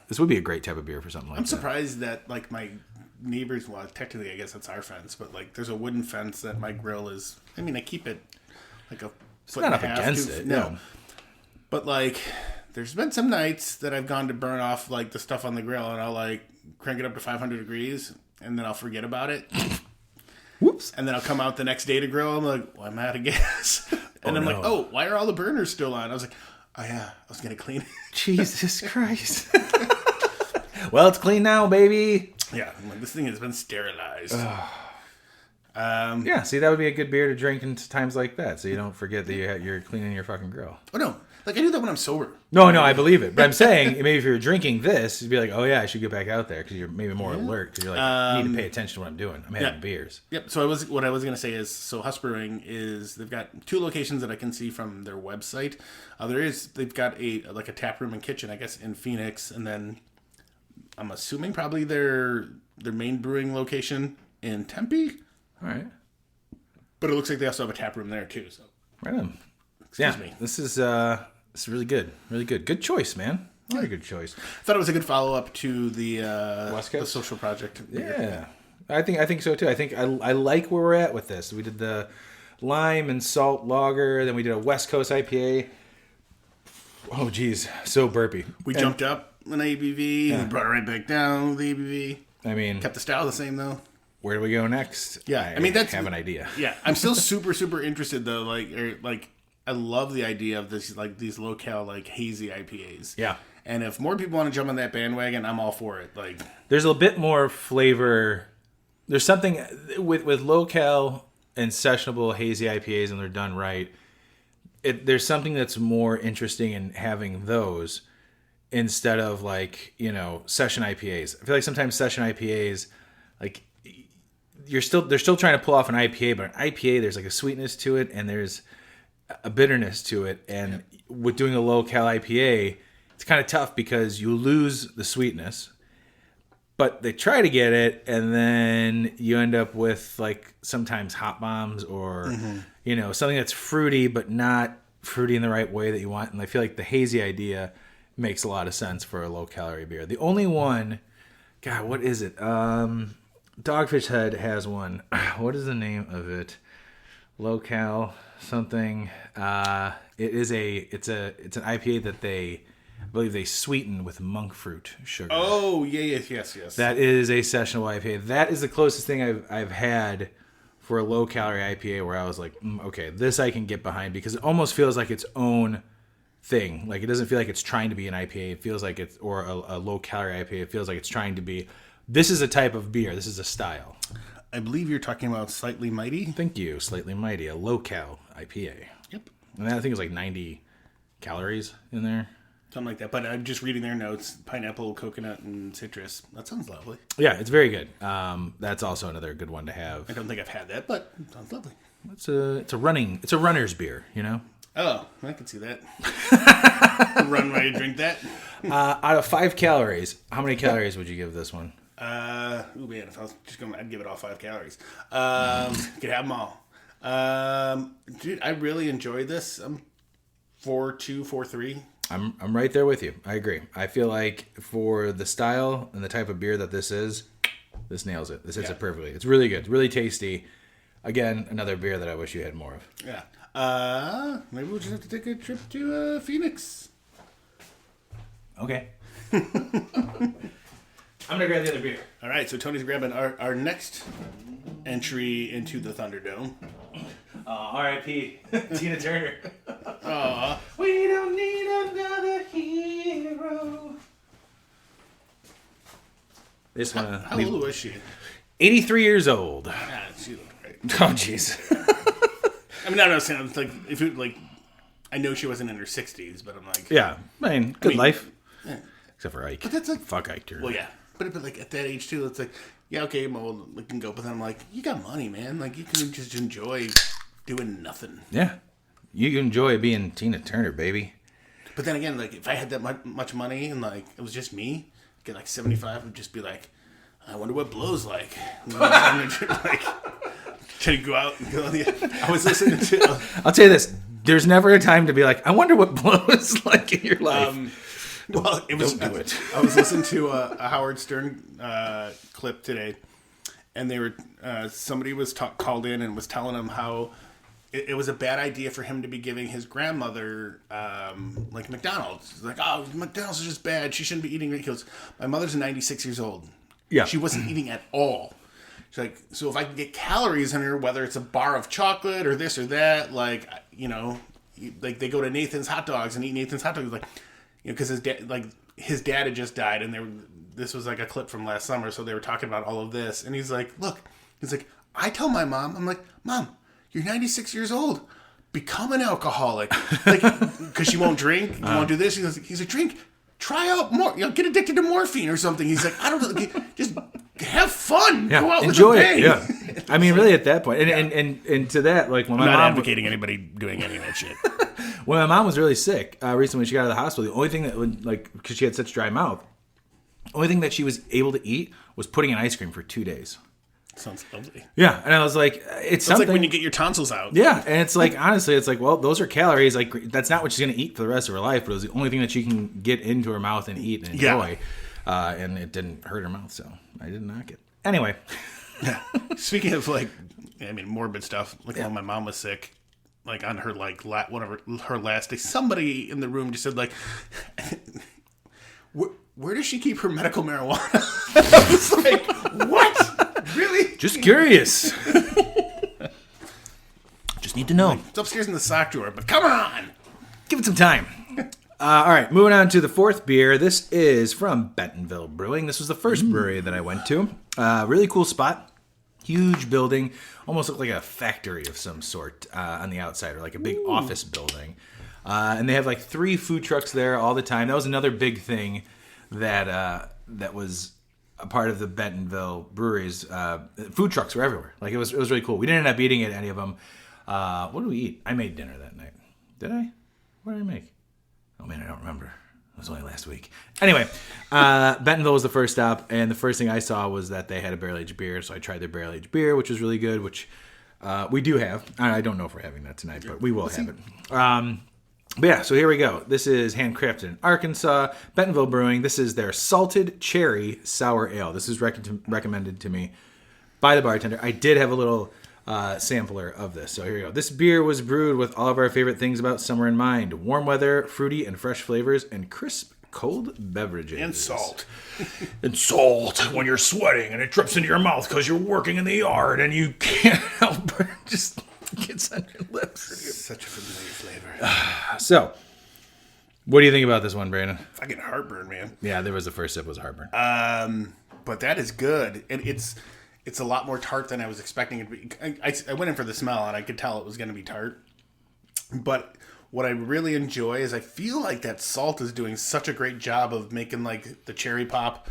this would be a great type of beer for something like that. I'm surprised that, like, my neighbors, well, technically, I guess that's our fence, but, like, there's a wooden fence that my grill is, I mean, I keep it, like, a foot not and a up half. against it, No. yeah. But, like, there's been some nights that I've gone to burn off, like, the stuff on the grill, and I'll, like, crank it up to 500 degrees, and then I'll forget about it. Whoops. And then I'll come out the next day to grill, I'm like, well, I'm out of gas. And I'm like, oh, why are all the burners still on? I was like, oh, yeah, I was going to clean it. Jesus Christ. Well, it's clean now, baby. Yeah, I'm like, this thing has been sterilized. Yeah, see, that would be a good beer to drink in times like that, so you don't forget that you're cleaning your fucking grill. Oh, no. Like, I do that when I'm sober. No, I believe it. But I'm saying, maybe if you're drinking this, you'd be like, oh, yeah, I should get back out there, because you're maybe more alert, because you're like, I need to pay attention to what I'm doing. I'm having beers. Yep. So what I was going to say is, so Huss Brewing is, they've got 2 locations that I can see from their website. They've got a tap room and kitchen, I guess, in Phoenix, and then I'm assuming probably their main brewing location in Tempe. All right. But it looks like they also have a tap room there too. So Right on. excuse me. This is really good. Really good. Good choice, man. Very good choice. I thought it was a good follow up to the West the Coast? social project. Yeah. I think so too. I think I like where we're at with this. We did the lime and salt lager, then we did a West Coast IPA. Oh geez, so burpy. We jumped up an ABV and brought it right back down with the ABV. I mean, Kept the style the same though. where do we go next? Yeah, I mean, that's have an idea. Yeah, I'm still super interested though. Like I love the idea of this, like these locale like hazy IPAs. Yeah. And if more people want to jump on that bandwagon, I'm all for it. Like, There's a bit more flavor. There's something with locale and sessionable hazy IPAs, and they're done right. There's something that's more interesting in having those instead of like, session IPAs. I feel like sometimes session IPAs, like they're still trying to pull off an IPA, but an IPA, there's like a sweetness to it and there's a bitterness to it. And with doing a low-cal IPA, it's kind of tough because you lose the sweetness, but they try to get it, and then you end up with like sometimes hop bombs or something that's fruity but not fruity in the right way that you want. And I feel like the hazy idea makes a lot of sense for a low-calorie beer. The only one, God, what is it? Dogfish Head has one. What is the name of it? Low-cal something. It's an IPA that I believe they sweeten with monk fruit sugar. oh yes. That is a sessionable IPA. That is the closest thing I've had for a low-calorie IPA where I was like, okay, this I can get behind, because it almost feels like its own thing. Like, it doesn't feel like it's trying to be an IPA. It feels like it's, or a low-calorie IPA. It feels like it's trying to be, this is a type of beer. This is a style. I believe you're talking about Slightly Mighty. Thank you. Slightly Mighty, a low-cal IPA. Yep. And I think it's like 90 calories in there. Something like that. But I'm just reading their notes. Pineapple, coconut, and citrus. That sounds lovely. Yeah, it's very good. That's also another good one to have. I don't think I've had that, but it sounds lovely. It's a runner's beer, Oh, I can see that. Run while you drink that. Out of 5 calories, how many calories would you give this one? Ooh man, if I was just going, I'd give it all 5 calories. Could have them all. Dude, I really enjoyed this. I'm 4.2, 4.3. I'm right there with you. I agree. I feel like for the style and the type of beer that this is, this nails it. This hits it perfectly. It's really good. It's really tasty. Again, another beer that I wish you had more of. Yeah. Maybe we'll just have to take a trip to Phoenix. Okay. I'm gonna grab the other beer. All right, so Tony's grabbing our next entry into the Thunderdome. R.I.P. Tina Turner. Aww. We don't need another hero. This one. How old was she? 83 years old. Ah, she looked great. Oh, jeez. I mean, I'm not saying, like, if it, like, I know she wasn't in her 60s, but I'm like, Yeah, I mean, good life. yeah. Except for Ike. But that's like, Fuck Ike. Turner. well, yeah, but like at that age too, it's like, yeah, okay, well, we can go. But then I'm like, you got money, man. Like you can just enjoy doing nothing. Yeah, you enjoy being Tina Turner, baby. But then again, like if I had that much money and like it was just me, get like 75, would just be like, I wonder what blow's like. Like try to go out and go. I was listening to. I'll tell you this: there's never a time to be like, I wonder what blow is like in your life. Well, it was. Don't do it. I was listening to a Howard Stern clip today, and they were somebody was called in and was telling him how it was a bad idea for him to be giving his grandmother like McDonald's. Like, oh, McDonald's is just bad. She shouldn't be eating it. He goes, my mother's 96 years old. Yeah, she wasn't eating at all. She's like, so if I can get calories in her, whether it's a bar of chocolate or this or that, like, you know, like they go to Nathan's Hot Dogs and eat Nathan's Hot Dogs, like, you know, because his dad had just died, and this was like a clip from last summer, so they were talking about all of this, and he's like, I tell my mom, I'm like, Mom, you're 96 years old, become an alcoholic, like, because she won't drink, you won't do this. He's like, drink, try out more, you know, get addicted to morphine or something. He's like, I don't know, just have fun, go out enjoy with a it. bang. Yeah, I mean, really, at that point, and to that, like when my I'm not mom advocating anybody doing any of that shit. when my mom was really sick recently, when she got out of the hospital, the only thing that would, like, because she had such dry mouth, the only thing that she was able to eat was pudding and ice cream for 2 days. Sounds lovely. Yeah, and I was like, it's something. like when you get your tonsils out. Yeah, and it's like, honestly, it's like, well, those are calories. Like, that's not what she's going to eat for the rest of her life, but it was the only thing that she can get into her mouth and eat and enjoy. Yeah. And it didn't hurt her mouth, so I didn't knock it. Anyway. Speaking of, like, I mean, morbid stuff, like when my mom was sick, like on her, like, one of her last day, somebody in the room just said, like, where does she keep her medical marijuana? I was like, what? Really? Just curious. Just need to know. It's upstairs in the sock drawer, but come on! Give it some time. All right, moving on to the fourth beer. This is from Bentonville Brewing. This was the first brewery that I went to. Really cool spot. Huge building. Almost looked like a factory of some sort on the outside, or like a big office building. And they have like 3 food trucks there all the time. That was another big thing that was a part of the Bentonville breweries. Food trucks were everywhere. Like it was really cool. We didn't end up eating at any of them. What did we eat? I made dinner that night. Did I? What did I make? Oh man, I don't remember. It was only last week. Anyway, Bentonville was the first stop, and the first thing I saw was that they had a barrel-aged beer, so I tried their barrel-aged beer, which was really good, which we do have. I don't know if we're having that tonight, but we will have it. But yeah, so here we go. This is handcrafted in Arkansas, Bentonville Brewing. This is their salted cherry sour ale. This is recommended to me by the bartender. I did have a little sampler of this. So here we go. This beer was brewed with all of our favorite things about summer in mind: warm weather, fruity and fresh flavors, and crisp cold beverages. And salt. And salt when you're sweating and it drips into your mouth because you're working in the yard and you can't help but just gets on your lips. Such a familiar flavor. So, what do you think about this one, Brandon? Fucking heartburn, man. Yeah, there was the first sip was heartburn. But that is good. And it's a lot more tart than I was expecting it to be. I went in for the smell, and I could tell it was going to be tart. But what I really enjoy is I feel like that salt is doing such a great job of making, like, the cherry pop.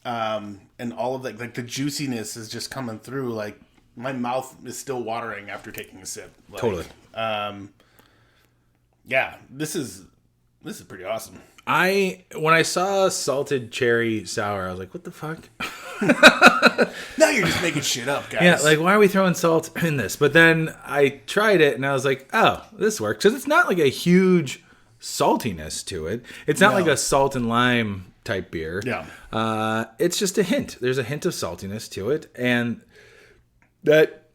And all of that, like, the juiciness is just coming through. Like, my mouth is still watering after taking a sip. Like, totally. Yeah, this is pretty awesome. When I saw salted cherry sour, I was like, what the fuck? Now you're just making shit up, guys. Yeah, like, why are we throwing salt in this? But then I tried it, and I was like, oh, this works. Because it's not like a huge saltiness to it. It's not like a salt and lime type beer. Yeah. It's just a hint. There's a hint of saltiness to it. And that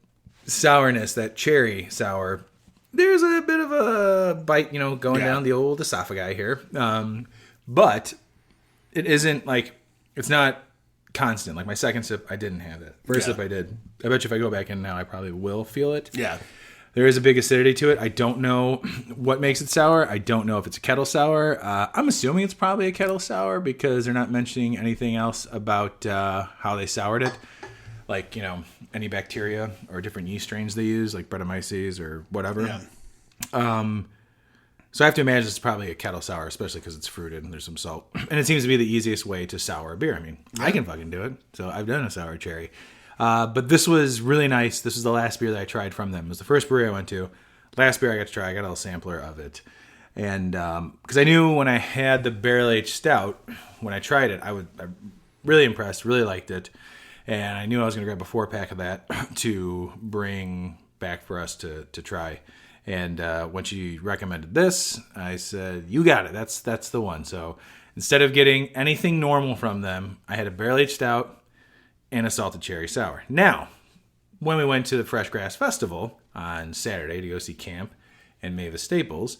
sourness, that cherry sour, there's a bit of a bite, going down the old esophagi here. But it isn't like, it's not constant. Like my second sip, I didn't have it. First sip, I did. I bet you if I go back in now, I probably will feel it. Yeah. There is a big acidity to it. I don't know what makes it sour. I don't know if it's a kettle sour. I'm assuming it's probably a kettle sour because they're not mentioning anything else about how they soured it. Like, any bacteria or different yeast strains they use, like Brettanomyces or whatever. Yeah. So I have to imagine it's probably a kettle sour, especially because it's fruited and there's some salt. And it seems to be the easiest way to sour a beer. I mean, I can fucking do it. So I've done a sour cherry. But this was really nice. This was the last beer that I tried from them. It was the first brewery I went to. Last beer I got to try. I got a little sampler of it. And because I knew when I had the barrel-aged stout, when I tried it, I really impressed, really liked it. And I knew I was going to grab a 4-pack of that to bring back for us to try. And when she recommended this, I said, you got it. That's the one. So instead of getting anything normal from them, I had a barrel-aged stout and a salted cherry sour. Now, when we went to the Fresh Grass Festival on Saturday to go see Camp and Mavis Staples,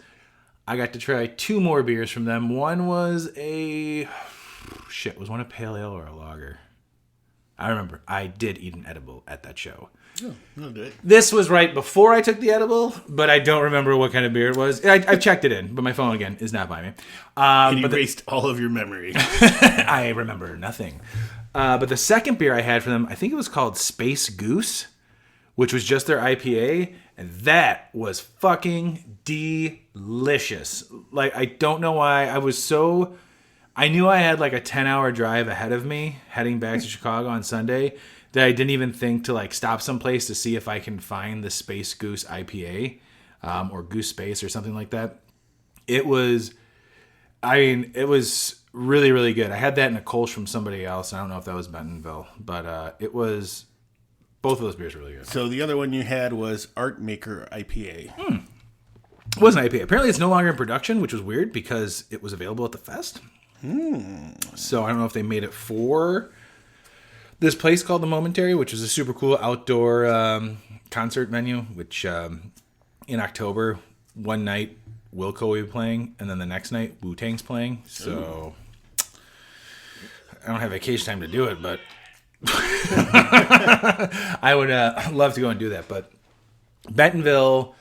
I got to try 2 more beers from them. One was was one a pale ale or a lager? I remember I did eat an edible at that show. Oh, I'll do it. This was right before I took the edible, but I don't remember what kind of beer it was. I've checked it in, but my phone, again, is not by me. And you erased all of your memory. I remember nothing. But the second beer I had from them, I think it was called Space Goose, which was just their IPA, and that was fucking delicious. Like, I don't know why. I knew I had like a 10-hour drive ahead of me heading back to Chicago on Sunday that I didn't even think to like stop someplace to see if I can find the Space Goose IPA or Goose Space or something like that. It was really, really good. I had that in a Kolsch from somebody else. I don't know if that was Bentonville, but both of those beers were really good. So the other one you had was Art Maker IPA. It was an IPA. Apparently it's no longer in production, which was weird because it was available at the fest. So I don't know if they made it for this place called The Momentary, which is a super cool outdoor concert venue, which in October, one night Wilco will be playing, and then the next night Wu-Tang's playing. So I don't have vacation time to do it, but I would love to go and do that. But Bentonville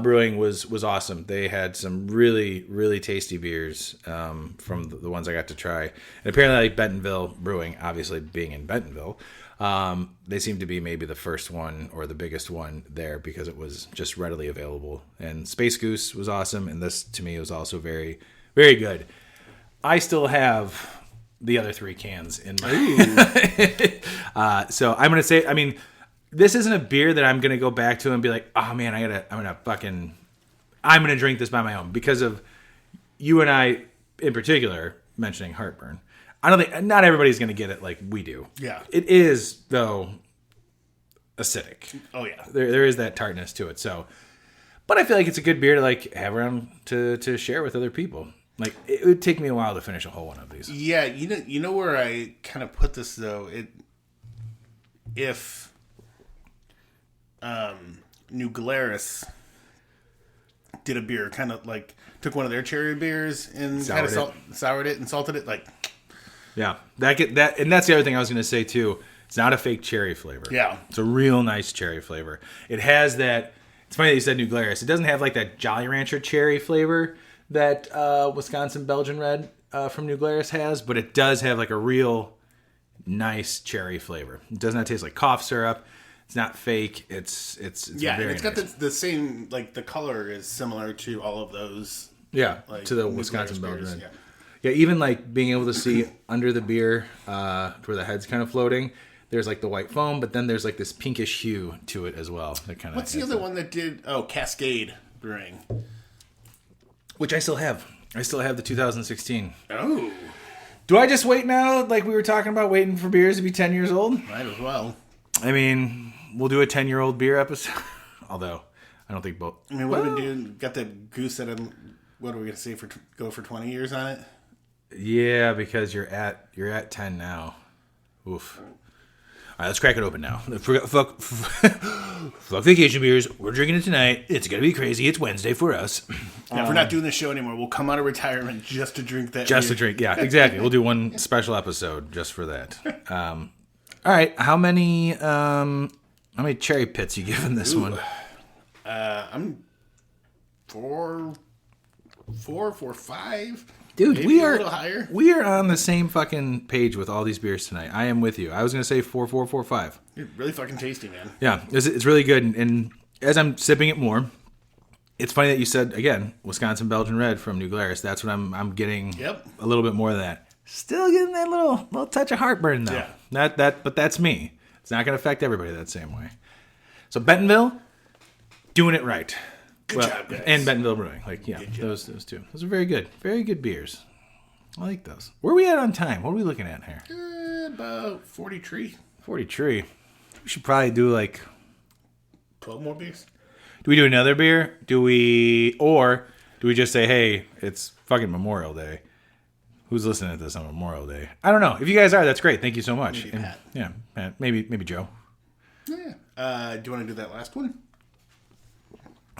Brewing was awesome. They had some really, really tasty beers from the ones I got to try. And apparently, like Bentonville Brewing, obviously being in Bentonville, they seem to be maybe the first one or the biggest one there because it was just readily available. And Space Goose was awesome, and this, to me, was also very, very good. I still have the other 3 cans in my... so I'm going to say, I mean... This isn't a beer that I'm going to go back to and be like, oh man, I'm going to drink this by my own because of you and I in particular mentioning heartburn. I don't think, not everybody's going to get it like we do. Yeah. It is, though, acidic. Oh yeah. There is that tartness to it. So, but I feel like it's a good beer to like have around to share with other people. Like it would take me a while to finish a whole one of these. Yeah. You know where I kind of put this though? If New Glarus did a beer, kind of like took one of their cherry beers and kind of soured it and salted it, like yeah, that and that's the other thing I was going to say too. It's not a fake cherry flavor. Yeah, it's a real nice cherry flavor. It has that. It's funny that you said New Glarus. It doesn't have like that Jolly Rancher cherry flavor that Wisconsin Belgian Red from New Glarus has, but it does have like a real nice cherry flavor. It does not taste like cough syrup. It's not fake. It's yeah. Very it's got the same, like the color is similar to all of those. Yeah, like, to the Wisconsin Belgian. Yeah. Yeah, even like being able to see under the beer, where the head's kind of floating. There's like the white foam, but then there's like this pinkish hue to it as well. That kind of. What's the other one that did? Oh, Cascade Brewing, which I still have. I still have the 2016. Oh. Do I just wait now? Like we were talking about waiting for beers to be 10 years old? Might as well. I mean, we'll do a 10-year-old beer episode. Although, I don't think both. I mean, what have we doing? Got the goose that what are we going to say go for 20 years on it? Yeah, because you're at 10 now. Oof. All right, let's crack it open now. Fuck vacation beers. We're drinking it tonight. It's going to be crazy. It's Wednesday for us. Yeah, if we're not doing this show anymore, we'll come out of retirement just to drink that Just beer. to drink, yeah, exactly. We'll do one special episode just for that. All right, how many cherry pits you giving this one? I'm 4, 5. Dude, Maybe we a are little higher. We are on the same fucking page with all these beers tonight. I am with you. I was gonna say 4, 5. You're really fucking tasty, man. Yeah, it's really good. And as I'm sipping it more, It's funny that you said, again, Wisconsin Belgian Red from New Glarus. That's what I'm getting. Yep. A little bit more of that. Still getting that little touch of heartburn, though. Yeah. But that's me. It's not going to affect everybody that same way. So Bentonville, doing it right. Good job, guys. And Bentonville Brewing. Those two. Those are very good. Very good beers. I like those. Where are we at on time? What are we looking at here? About 43. 43. We should probably do 12 more beers. Do we do another beer? Do we just say, hey, it's fucking Memorial Day? Who's listening to this on Memorial Day? I don't know. If you guys are, that's great. Thank you so much. Maybe Pat. Yeah, Pat. Maybe Joe. Yeah. Do you want to do that last one?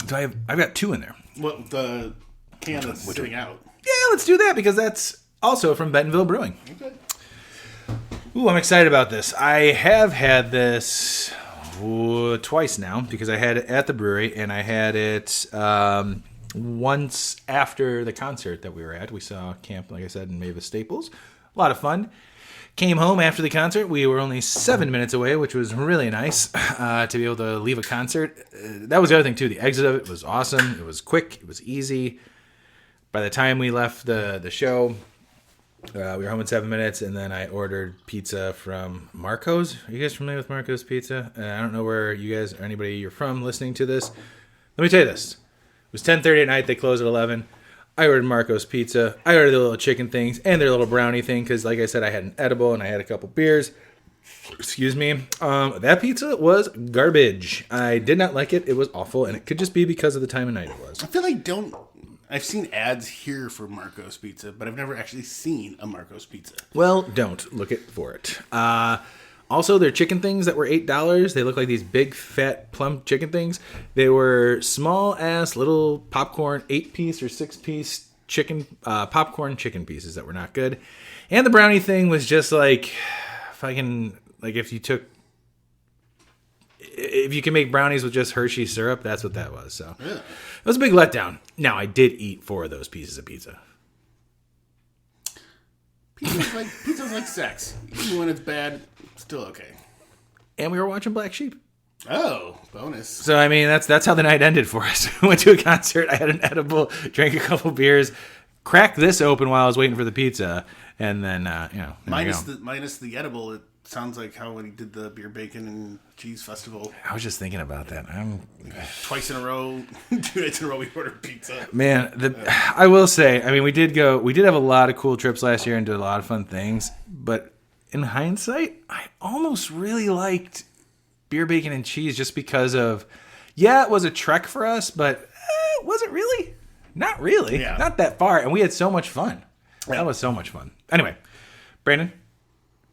So I've got 2 in there. Well, the can that's sitting out. Yeah, let's do that because that's also from Bentonville Brewing. Okay. Ooh, I'm excited about this. I have had this twice now because I had it at the brewery and I had it once after the concert that we were at. We saw Camp, like I said, in Mavis Staples. A lot of fun. Came home after the concert. We were only 7 minutes away, which was really nice to be able to leave a concert. That was the other thing, too. The exit of it was awesome. It was quick. It was easy. By the time we left the show, we were home in 7 minutes, and then I ordered pizza from Marco's. Are you guys familiar with Marco's Pizza? I don't know where you guys or anybody you're from listening to this. Let me tell you this. It was 10:30 at night. They closed at 11. I ordered Marco's Pizza. I ordered the little chicken things and their little brownie thing because, like I said, I had an edible and I had a couple beers. Excuse me. That pizza was garbage. I did not like it. It was awful, and it could just be because of the time of night it was. I feel like I've seen ads here for Marco's Pizza, but I've never actually seen a Marco's Pizza. Well, don't look for it. Also, their chicken things that were $8, they look like these big, fat, plump chicken things. They were small-ass little popcorn 8-piece or 6-piece chicken popcorn chicken pieces that were not good. And the brownie thing was just like fucking, like if you can make brownies with just Hershey syrup, that's what that was. So it was a big letdown. Now, I did eat 4 of those pieces of pizza. Pizza's like sex. Even when it's bad, still okay. And we were watching Black Sheep. Oh, bonus. So, I mean, that's how the night ended for us. Went to a concert, I had an edible, drank a couple beers, cracked this open while I was waiting for the pizza, and then, minus the edible, it sounds like how when he did the beer, bacon, and cheese festival. I was just thinking about that. Twice in a row, 2 nights in a row, we ordered pizza. Man, I will say, I mean, we did have a lot of cool trips last year and did a lot of fun things, but in hindsight, I almost really liked beer, bacon, and cheese just because of, it was a trek for us, but was it really? Not really. Yeah. Not that far, and we had so much fun. Yeah. That was so much fun. Anyway, Brandon,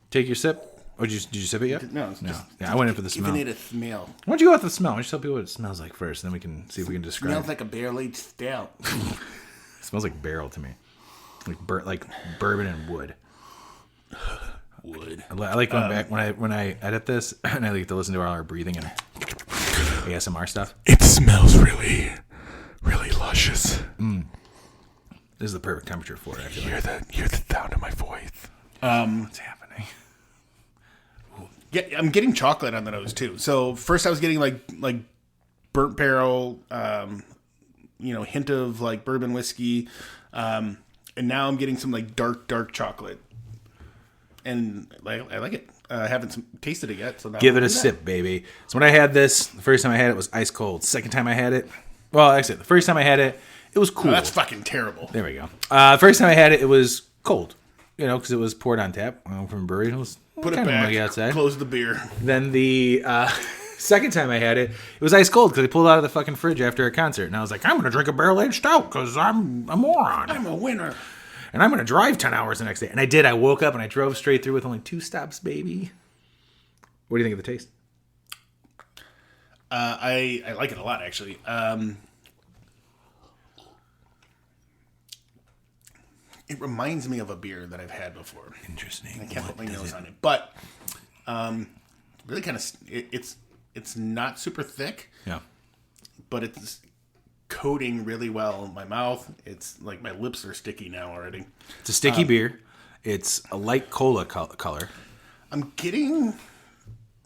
take your sip. Oh, did you sip it yet? No. Yeah, I went in for the smell. Giving it a smell. Why don't you go with the smell? Why don't you tell people what it smells like first, then we can see if we can describe Smells it. like a barrel-aged stout. It smells like barrel to me. Like bourbon and wood. Wood. I like going back when I edit this, and I like to listen to all our breathing and ASMR stuff. It smells really, really luscious. This is the perfect temperature for it. I feel like. Hear the sound of my voice. What's happening? Yeah, I'm getting chocolate on the nose too. So first I was getting like burnt barrel, hint of like bourbon whiskey, and now I'm getting some like dark chocolate, and I like it. I haven't tasted it yet, so now Give it a sip, baby. So when I had this, the first time I had it was ice cold. Second time I had it, well, actually, the first time I had it, it was cool. Oh, that's fucking terrible. There we go. First time I had it, it was cold. Because it was poured on tap from a brewery. It was Put it kind of back. muggy outside. Close the beer. Then the second time I had it, it was ice cold because I pulled it out of the fucking fridge after a concert, and I was like, I'm going to drink a barrel-aged stout because I'm a moron. I'm a winner. And I'm going to drive 10 hours the next day. And I did. I woke up and I drove straight through with only 2 stops, baby. What do you think of the taste? I like it a lot, actually. It reminds me of a beer that I've had before. Interesting. I can't put my nose on it, but really kind of it's not super thick. Yeah. But it's coating really well in my mouth. It's like my lips are sticky now already. It's a sticky beer. It's a light cola color. I'm getting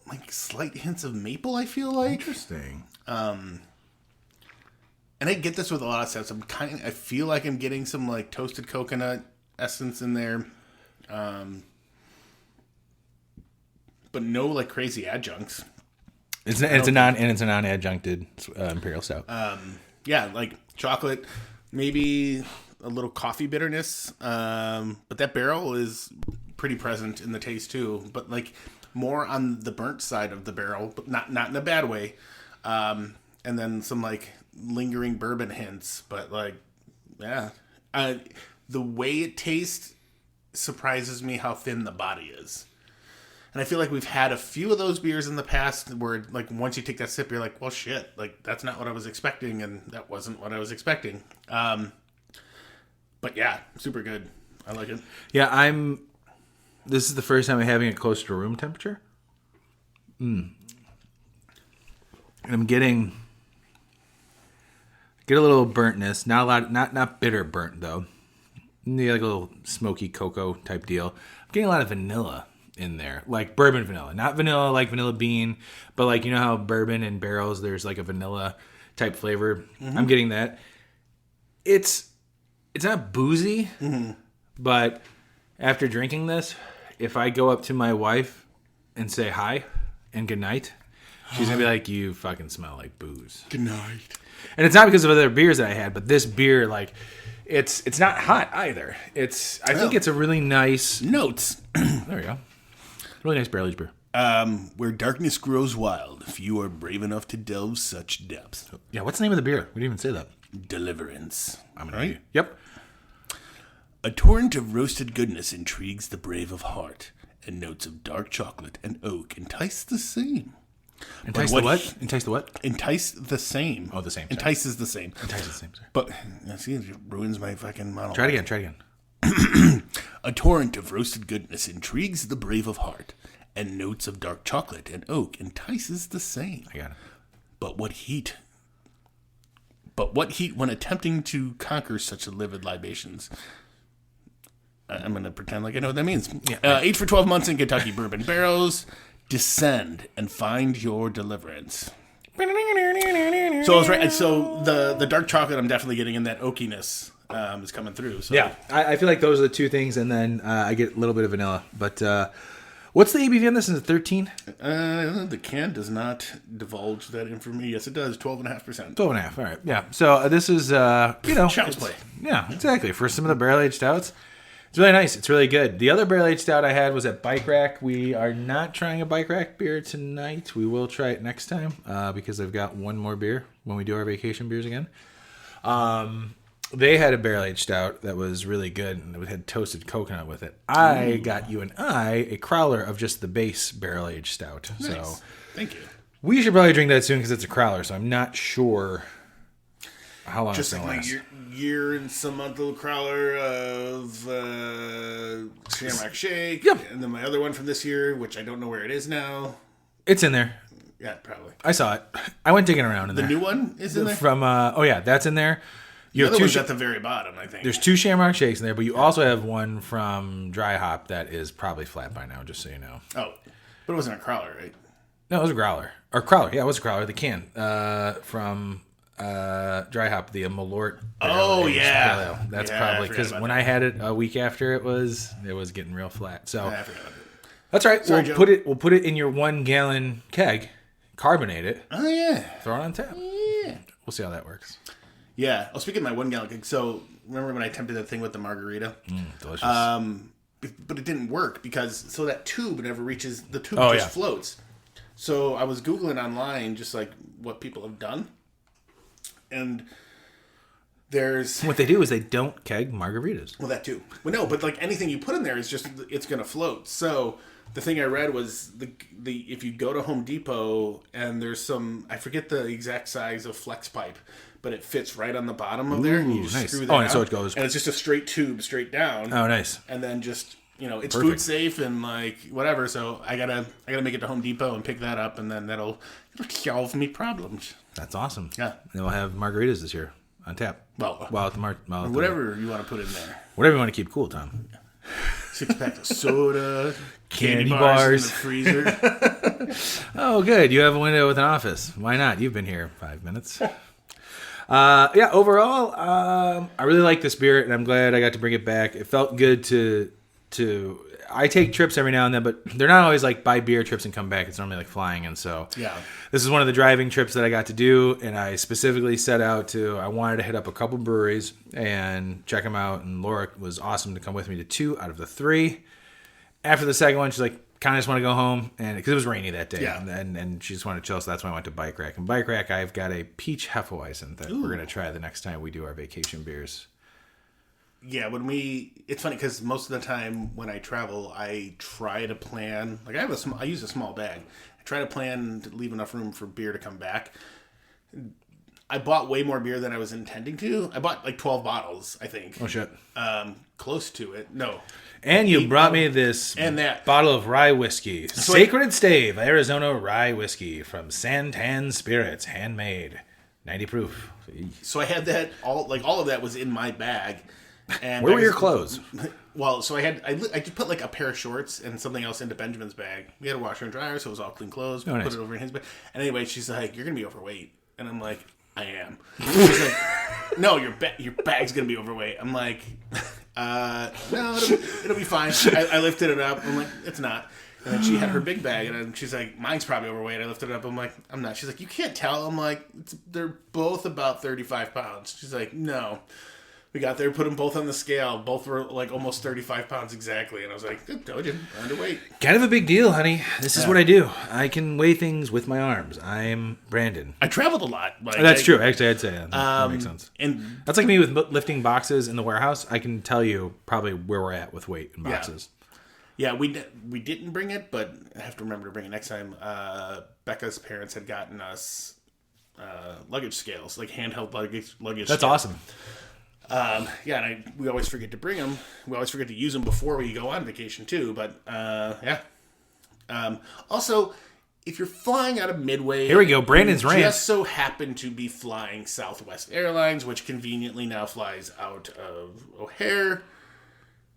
like slight hints of maple, I feel like. Interesting. and I get this with a lot of stuff. I feel like I'm getting some like toasted coconut essence in there, but no like crazy adjuncts. It's a non-adjuncted imperial stout. Yeah, like chocolate, maybe a little coffee bitterness, but that barrel is pretty present in the taste too. But like more on the burnt side of the barrel, but not in a bad way. And then some like lingering bourbon hints, but like, yeah, the way it tastes surprises me how thin the body is. And I feel like we've had a few of those beers in the past where, like, once you take that sip, you're like, well, shit, like, that's not what I was expecting, and that wasn't what I was expecting. But yeah, super good. I like it. Yeah, this is the first time I'm having it close to room temperature. And I'm getting a little burntness. Not a lot, not bitter burnt, though. Like a little smoky cocoa type deal. I'm getting a lot of vanilla in there, like bourbon vanilla, not vanilla like vanilla bean, but like, you know how bourbon in barrels there's like a vanilla type flavor. I'm getting that. It's not boozy, but after drinking this, if I go up to my wife and say hi and good night, she's gonna be like, you fucking smell like booze. Good night. And it's not because of other beers that I had, but this beer, like, it's not hot either. I think it's a really nice Notes. There we go. Really nice barrel aged beer. Where darkness grows wild, if you are brave enough to delve such depths. Yeah, what's the name of the beer? We didn't even say that. Deliverance. Right? Yep. A torrent of roasted goodness intrigues the brave of heart, and notes of dark chocolate and oak entice the same. Entice the what? Entice the what? Entice the same. Oh, the same. Sorry. Entices the same. Entice the same. Sorry. But, see, it ruins my fucking monologue. Try it again. A torrent of roasted goodness intrigues the brave of heart, and notes of dark chocolate and oak entices the same. I got it. But what heat when attempting to conquer such livid libations? I'm going to pretend like I know what that means. Yeah. Aged for 12 months in Kentucky bourbon barrels, descend and find your deliverance. So I was right. So the dark chocolate I'm definitely getting in that oakiness is coming through. So. Yeah, I feel like those are the two things, and then I get a little bit of vanilla. But what's the ABV on this? Is it 13? The can does not divulge that information. Yes, it does. 12.5%. 12.5. All right. Yeah. So this is, Child's play. Yeah, exactly. For some of the barrel-aged stouts, it's really nice. It's really good. The other barrel-aged stout I had was at Bike Rack. We are not trying a Bike Rack beer tonight. We will try it next time because I've got one more beer when we do our vacation beers again. They had a barrel-aged stout that was really good, and it had toasted coconut with it. I got you and I a crowler of just the base barrel-aged stout. Nice. So Thank you. we should probably drink that soon because it's a crowler, so I'm not sure how long Just it's like going my to last. year and some month little crowler of Shamrock Shake. Yep. And then my other one from this year, which I don't know where it is now. It's in there. Yeah, probably. I saw it. I went digging around in The there. new one is in there? From that's in there. You The have other two. one's at the very bottom, I think. There's two Shamrock Shakes in there, but you also have one from Dry Hop that is probably flat by now, just so you know. Oh, but it wasn't a crowler, right? No, it was a growler. Or crowler. Yeah, it was a crowler. The can from Dry Hop, the Malort. Oh, yeah. Pale Ale. That's Yeah, I probably forgot because about when that. I had it a week after it was getting real flat. So I forgot about it. that's all right. Sorry, We'll Joe. put it in your 1 gallon keg, carbonate it, Oh, yeah. throw it on tap. Yeah. We'll see how that works. Yeah. Oh, speaking of my 1 gallon keg, so remember when I attempted that thing with the margarita? Delicious. But it didn't work because that tube never reaches, the tube Oh, just yeah. floats. So I was Googling online just like what people have done. And there's, What they do is they don't keg margaritas. well, that too. Well, no, but like anything you put in there is just, it's going to float. So the thing I read was the if you go to Home Depot and there's some, I forget the exact size of flex pipe, but it fits right on the bottom of there. And you just nice. screw that Oh, and so out, it goes- and it's just a straight tube straight down. Oh, nice. And then just, it's Perfect. food safe and like whatever. So I gotta make it to Home Depot and pick that up, and then it'll solve me problems. That's awesome. Yeah. And we'll have margaritas this year on tap. Well, At the whatever you want to put in there. whatever you want to keep cool, Tom. 6-pack of soda, Candy bars bars. in the freezer. Oh, good. You have a window with an office. Why not? You've been here 5 minutes. Yeah, overall, I really like this beer, and I'm glad I got to bring it back. It felt good to. I take trips every now and then, but they're not always like buy beer trips and come back. It's normally like flying, and so this is one of the driving trips that I got to do, and I specifically set out to. I wanted to hit up a couple breweries and check them out, and Laura was awesome to come with me to 2 out of the 3. After the second one, she's like, kind of just want to go home, and because it was rainy that day, and she just wanted to chill, so that's when I went to Bike Rack. And Bike Rack, I've got a peach Hefeweizen that we're gonna try the next time we do our vacation beers. Yeah, it's funny because most of the time when I travel, I try to plan. Like I use a small bag. I try to plan to leave enough room for beer to come back. I bought way more beer than I was intending to. I bought like 12 bottles, I think. Oh shit! Close to it. No. And you brought me this bottle of rye whiskey, Sacred Stave Arizona Rye Whiskey from Santan Spirits, handmade, 90 proof. So I had that all of that was in my bag. And where were your clothes? Well, so I just put like a pair of shorts and something else into Benjamin's bag. We had a washer and dryer, so it was all clean clothes. Oh, nice. Put it over in his bag. And anyway, she's like, "You're gonna be overweight," and I'm like, "I am." She's like, "No, your bag's gonna be overweight." I'm like, "No, it'll be fine." I lifted it up. I'm like, "It's not." And then she had her big bag, and she's like, "Mine's probably overweight." I lifted it up. I'm like, "I'm not." She's like, "You can't tell." I'm like, "They're both about 35 pounds." She's like, "No." We got there, put them both on the scale. Both were like almost 35 pounds exactly. And I was like, I told you, underweight. Kind of a big deal, honey. This is what I do. I can weigh things with my arms. I'm Brandon. I traveled a lot. That's true. Actually, I'd say that makes sense. And that's like me with lifting boxes in the warehouse. I can tell you probably where we're at with weight in boxes. Yeah, we didn't bring it, but I have to remember to bring it next time. Becca's parents had gotten us luggage scales, like handheld luggage That's scales. awesome. And we always forget to bring them. We always forget to use them before we go on vacation too. But also, if you're flying out of Midway, here we go. Brandon's rant. Just so happen to be flying Southwest Airlines, which conveniently now flies out of O'Hare.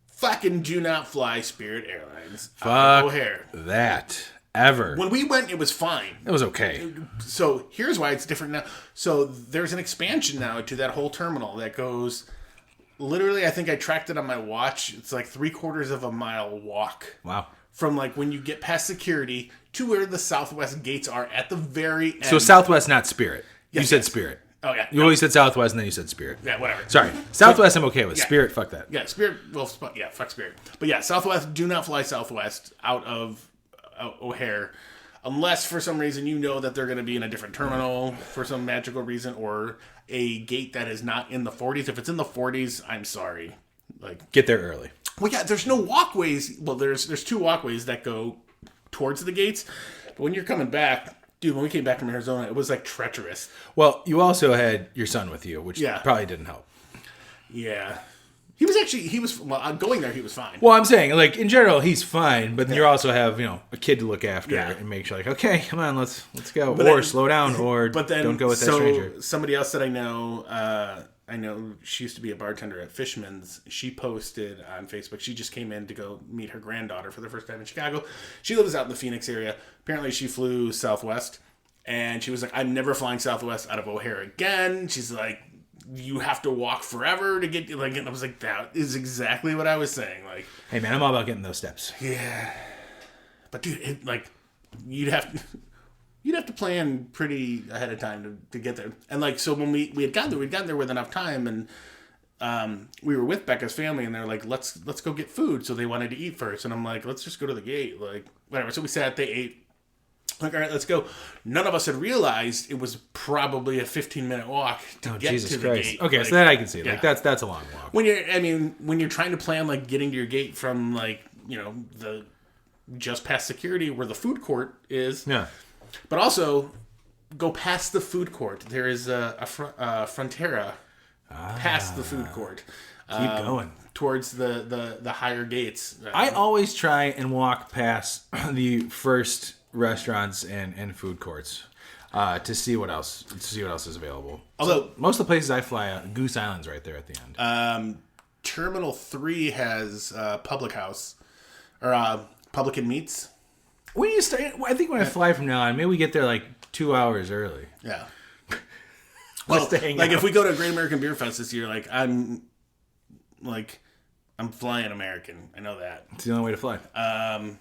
Fucking do not fly Spirit Airlines out of O'Hare. That. Ever. When we went, it was fine. It was okay. So here's why it's different now. So there's an expansion now to that whole terminal that goes, literally, I think I tracked it on my watch. It's like 3/4 of a mile walk. Wow. From like when you get past security to where the Southwest gates are at the very end. So Southwest, not Spirit. Yes, you said Spirit. Oh, yeah. You always said Southwest and then you said Spirit. Yeah, whatever. Sorry. Southwest I'm okay with. Spirit, fuck that. Yeah, Spirit, well, yeah, fuck Spirit. But yeah, Southwest, do not fly Southwest out of O'Hare unless for some reason you know that they're going to be in a different terminal for some magical reason or a gate that is not in the 40s. If it's in the 40s, I'm sorry. Like, get there early. Well, yeah, there's no walkways. Well, there's 2 walkways that go towards the gates. But when you're coming back, dude, when we came back from Arizona, it was like treacherous. Well, you also had your son with you, which probably didn't help. Yeah. Going there, he was fine. Well, I'm saying, like, in general, he's fine, but you also have, a kid to look after and make sure, like, okay, come on, let's go. But slow down, or don't go with that stranger. Somebody else that I know she used to be a bartender at Fishman's. She posted on Facebook, she just came in to go meet her granddaughter for the first time in Chicago. She lives out in the Phoenix area. Apparently, she flew Southwest, and she was like, I'm never flying Southwest out of O'Hare again. She's like, you have to walk forever to get, like, and I was like, that is exactly what I was saying. Like, hey man, I'm all about getting those steps. Yeah, but dude, you'd have to plan pretty ahead of time to get there. And like, so when we had gotten there, we'd gotten there with enough time, and we were with Becca's family, and they're like, let's go get food. So they wanted to eat first, and I'm like, let's just go to the gate, like whatever. So we sat, they ate. Like, all right, let's go. None of us had realized it was probably a 15-minute walk to get Jesus to the Christ. gate. Okay, like, so that I can see. Yeah. Like that's a long walk. When you're trying to plan like getting to your gate from like the just past security where the food court is. Yeah. But also go past the food court. There is a Frontera past the food court. Keep going towards the higher gates. I always try and walk past the first restaurants and food courts to see what else is available. Although most of the places I fly out, Goose Island's right there at the end. Terminal 3 has Public House or Publican Meats. When you start, I think when I fly from now on, maybe we get there like 2 hours early. Yeah. Well, staying like out. if we go to a Great American Beer Fest this year, I'm flying American. I know that. It's the only way to fly. And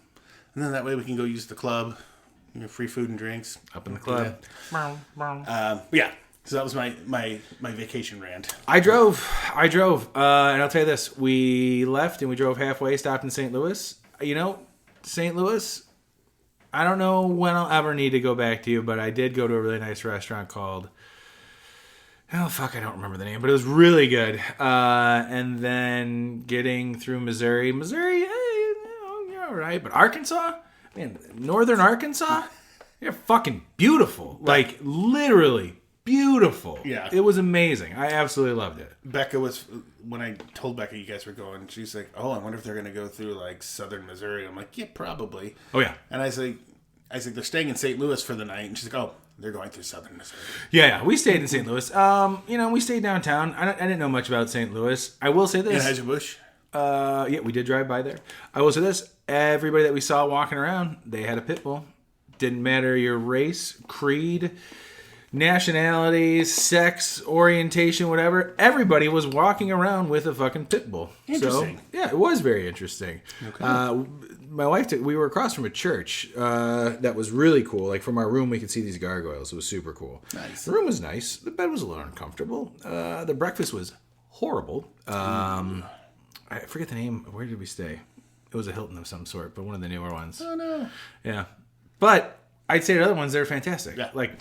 then that way we can go use the club, free food and drinks Up in the club. Yeah. So that was my vacation rant. I drove, and I'll tell you this: we left and we drove halfway, stopped in St. Louis. St. Louis. I don't know when I'll ever need to go back to, but I did go to a really nice restaurant called. Oh fuck, I don't remember the name, but it was really good. And then getting through Missouri, you're all right, but Arkansas, man, northern Arkansas, you're fucking beautiful, like literally. Beautiful. Yeah. It was amazing. I absolutely loved it. Becca was, when I told Becca you guys were going, she's like, oh, I wonder if they're going to go through like southern Missouri. I'm like, yeah, probably. Oh, yeah. And I said, they're staying in St. Louis for the night. And she's like, oh, they're going through southern Missouri. Yeah. We stayed in St. Louis. We stayed downtown. I didn't know much about St. Louis. I will say this. Anheuser-Busch? Yeah, we did drive by there. I will say this. Everybody that we saw walking around, they had a pit bull. Didn't matter your race, creed, nationality, sex, orientation, whatever. Everybody was walking around with a fucking pit bull. Interesting. So, yeah, it was very interesting. Okay. My wife, we were across from a church that was really cool. Like from our room, we could see these gargoyles. It was super cool. Nice. The room was nice. The bed was a little uncomfortable. The breakfast was horrible. I forget the name. Where did we stay? It was a Hilton of some sort, but one of the newer ones. Oh, no. Yeah. But I'd say the other ones, they're fantastic. Yeah. Like,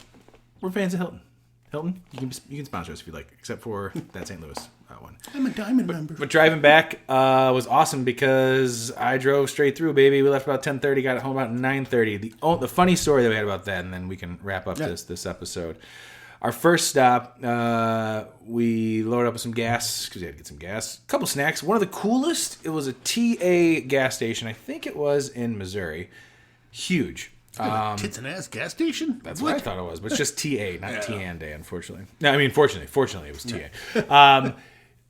we're fans of Hilton. Hilton, you can sponsor us if you like, except for that St. Louis one. I'm a diamond member. But driving back was awesome because I drove straight through, baby. We left about 10:30, got home about 9:30. The funny story that we had about that, and then we can wrap up this episode. Our first stop, we loaded up with some gas because we had to get some gas. A couple snacks. One of the coolest, it was a TA gas station. I think it was in Missouri. Huge. Tits and ass gas station? That's what I thought it was, but it's just TA, not T&A, unfortunately. No, I mean, fortunately, it was TA.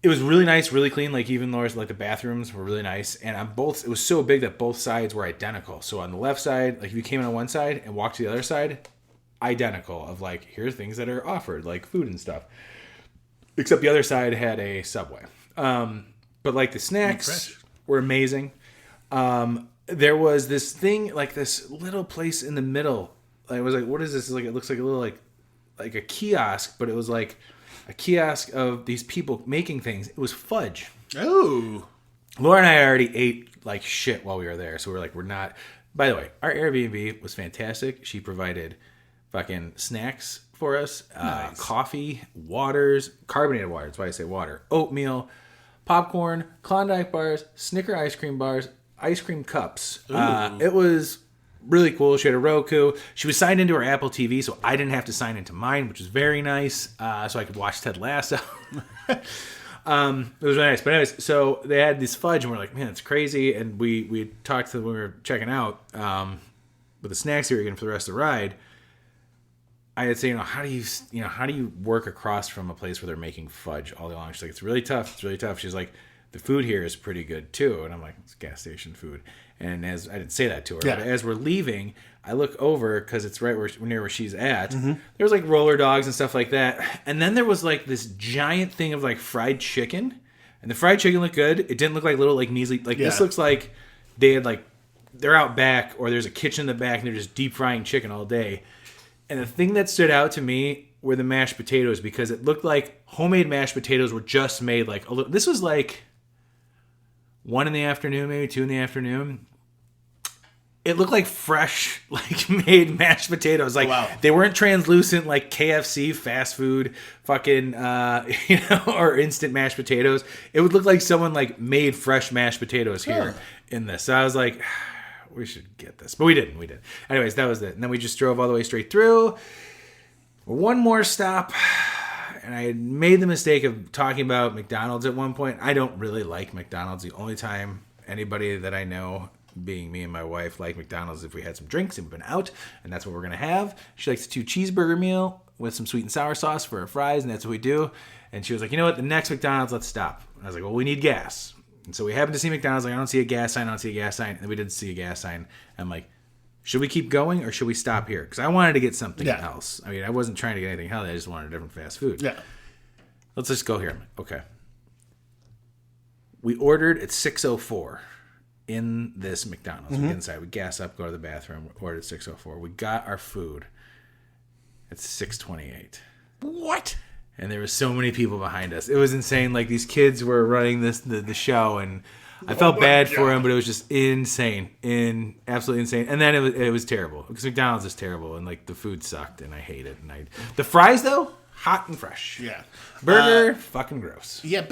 It was really nice, really clean. Like even Laura's, like the bathrooms were really nice, and on both, it was so big that both sides were identical. So on the left side, like if you came in on one side and walked to the other side, identical. Of like, here are things that are offered, like food and stuff. Except the other side had a Subway. But like the snacks were amazing. There was this thing, like this little place in the middle. I was like, what is this? Like, it looks like a little like a kiosk, but it was like a kiosk of these people making things. It was fudge. Oh. Laura and I already ate like shit while we were there. So we're like, we're not. By the way, our Airbnb was fantastic. She provided fucking snacks for us. Nice. Coffee, waters, carbonated water. That's why I say water. Oatmeal, popcorn, Klondike bars, Snicker ice cream bars, ice cream cups. It was really cool. She had a Roku. She was signed into her Apple TV, so I didn't have to sign into mine, which was very nice. So I could watch Ted Lasso. It was really nice. But anyways, so they had this fudge, and we're like, man, it's crazy. And we talked to them when we were checking out with the snacks we were getting for the rest of the ride. I had said, how do you work across from a place where they're making fudge all day long? She's like, it's really tough. It's really tough. She's like, the food here is pretty good too. And I'm like, it's gas station food. And as I didn't say that to her, but as we're leaving, I look over because it's right near where she's at. Mm-hmm. There was like roller dogs and stuff like that. And then there was like this giant thing of like fried chicken. And the fried chicken looked good. It didn't look like little like measly. Like this looks like they had like, they're out back or there's a kitchen in the back and they're just deep frying chicken all day. And the thing that stood out to me were the mashed potatoes because it looked like homemade mashed potatoes were just made like a little. This was like 1 in the afternoon, maybe 2 in the afternoon. It looked like fresh, like made mashed potatoes. Like they weren't translucent like KFC fast food, fucking, or instant mashed potatoes. It would look like someone like made fresh mashed potatoes here in this. So I was like, we should get this, but we didn't. Anyways, that was it. And then we just drove all the way straight through. One more stop, and I had made the mistake of talking about McDonald's at one point. I don't really like McDonald's. The only time anybody that I know, being me and my wife, like McDonald's if we had some drinks and we've been out, and that's what we're gonna have. She likes a 2 cheeseburger meal with some sweet and sour sauce for her fries, and that's what we do. And she was like, you know what? The next McDonald's, let's stop. And I was like, well, we need gas. And so we happened to see McDonald's. Like, I don't see a gas sign. And then we did see a gas sign. I'm like, should we keep going or should we stop here? Because I wanted to get something Yeah. else. I mean, I wasn't trying to get anything healthy. I just wanted a different fast food. Yeah. Let's just go here. Okay. We ordered at 6:04 in this McDonald's. We get inside. We gas up, go to the bathroom. Ordered at 6:04. We got our food at 6:28. What? And there were so many people behind us. It was insane. Like, these kids were running the show, and I felt bad for them, but it was just insane, absolutely insane. And then it was terrible because McDonald's is terrible, and like the food sucked, and I hate it. And the fries though, hot and fresh. Yeah. Burger, fucking gross. Yeah,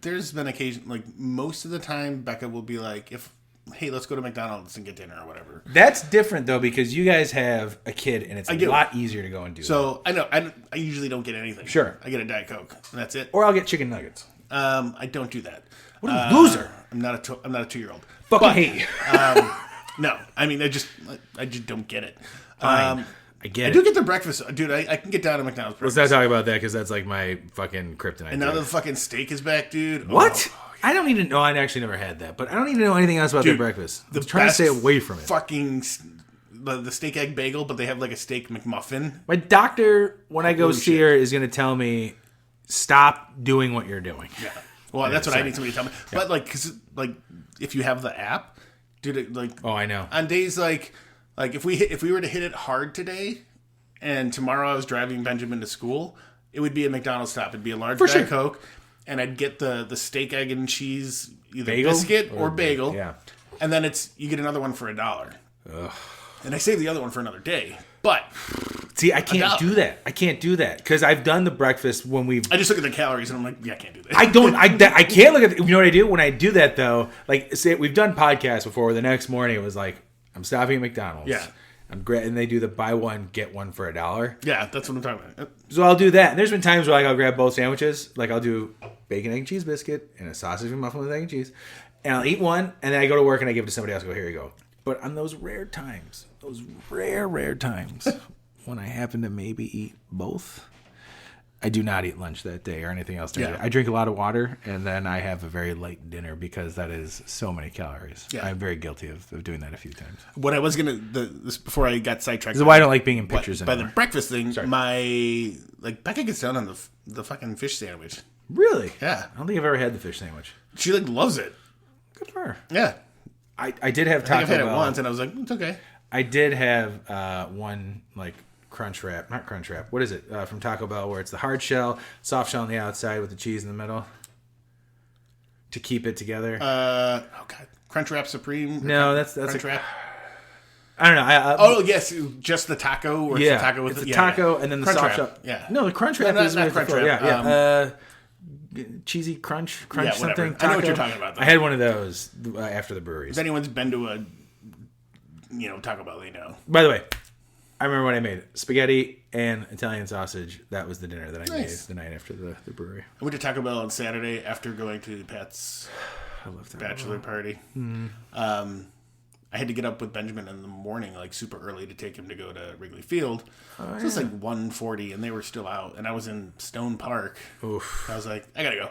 there's been occasion, like most of the time, Becca will be like, hey, let's go to McDonald's and get dinner or whatever. That's different though because you guys have a kid, and it's a lot easier to go and do. So I know I usually don't get anything. Sure. I get a Diet Coke and that's it. Or I'll get chicken nuggets. I don't do that. What a loser! I'm not a 2-year-old. Fucking hate you. No, I mean I just don't get it. Fine. I get I it. do get their breakfast, dude. I can get down to McDonald's breakfast. Let's not talk about that because that's like my fucking kryptonite. And now that the fucking steak is back, dude. What? Oh, I don't even know. I actually never had that, but I don't even know anything else about their breakfast. I'm trying to stay away from it. Fucking the steak egg bagel, but they have like a steak McMuffin. My doctor, when I go see her, is going to tell me, stop doing what you're doing. Yeah. Well, that's what I need somebody to tell me. Yeah. But because if you have the app, dude, oh, I know. On days like if we were to hit it hard today, and tomorrow I was driving Benjamin to school, it would be a McDonald's stop. It'd be a large Diet Coke, and I'd get the steak, egg, and cheese either bagel? Biscuit or bagel. Yeah. And then you get another one for $1. Ugh. And I save the other one for another day. But see, I can't do that. I can't do that because I've done the breakfast when I just look at the calories and I'm like, yeah, I can't do that. I can't look at. You know what I do when I do that though? Like, say we've done podcasts before. Where the next morning it was like, I'm stopping at McDonald's. Yeah. And they do the buy one get one for $1. Yeah, that's what I'm talking about. So I'll do that. And there's been times where I'll grab both sandwiches. Like I'll do bacon, egg, and cheese biscuit and a sausage and muffin with egg and cheese, and I'll eat one, and then I go to work and I give it to somebody else. I go, here you go. But on those rare times, when I happen to maybe eat both, I do not eat lunch that day or anything else. Yeah. I drink a lot of water, and then I have a very light dinner because that is so many calories. Yeah. I'm very guilty of doing that a few times. What I was this before I got sidetracked. This is why I don't like being in pictures by anymore. the breakfast thing. Sorry. Becca gets down on the fucking fish sandwich. Really? Yeah. I don't think I've ever had the fish sandwich. She loves it. Good for her. Yeah. I did have Taco I've had it Bell. once, and I was like, it's okay. I did have one like crunch wrap, not crunch wrap. What is it from Taco Bell? Where it's the hard shell, soft shell on the outside with the cheese in the middle to keep it together. Oh god, Crunchwrap Supreme. No, that's Crunchwrap. I don't know. Oh yes, just the taco. Or yeah, it's the taco with it's the taco and then the Crunch soft wrap. shell. Yeah. No, the crunch wrap is not with Crunch wrap. Yeah. Cheesy crunch Yeah, something. whatever. Taco. I know what you're talking about, though. I had one of those after the breweries. If anyone's been to a Taco Bell, they know. By the way, I remember when I made it. Spaghetti and Italian sausage. That was the dinner that I made the night after the brewery. I went to Taco Bell on Saturday after going to Pat's I love Taco bachelor party. Mm-hmm. I had to get up with Benjamin in the morning, like super early, to take him to go to Wrigley Field. So it was like 1:40, and they were still out, and I was in Stone Park. Oof. I was like, I gotta go.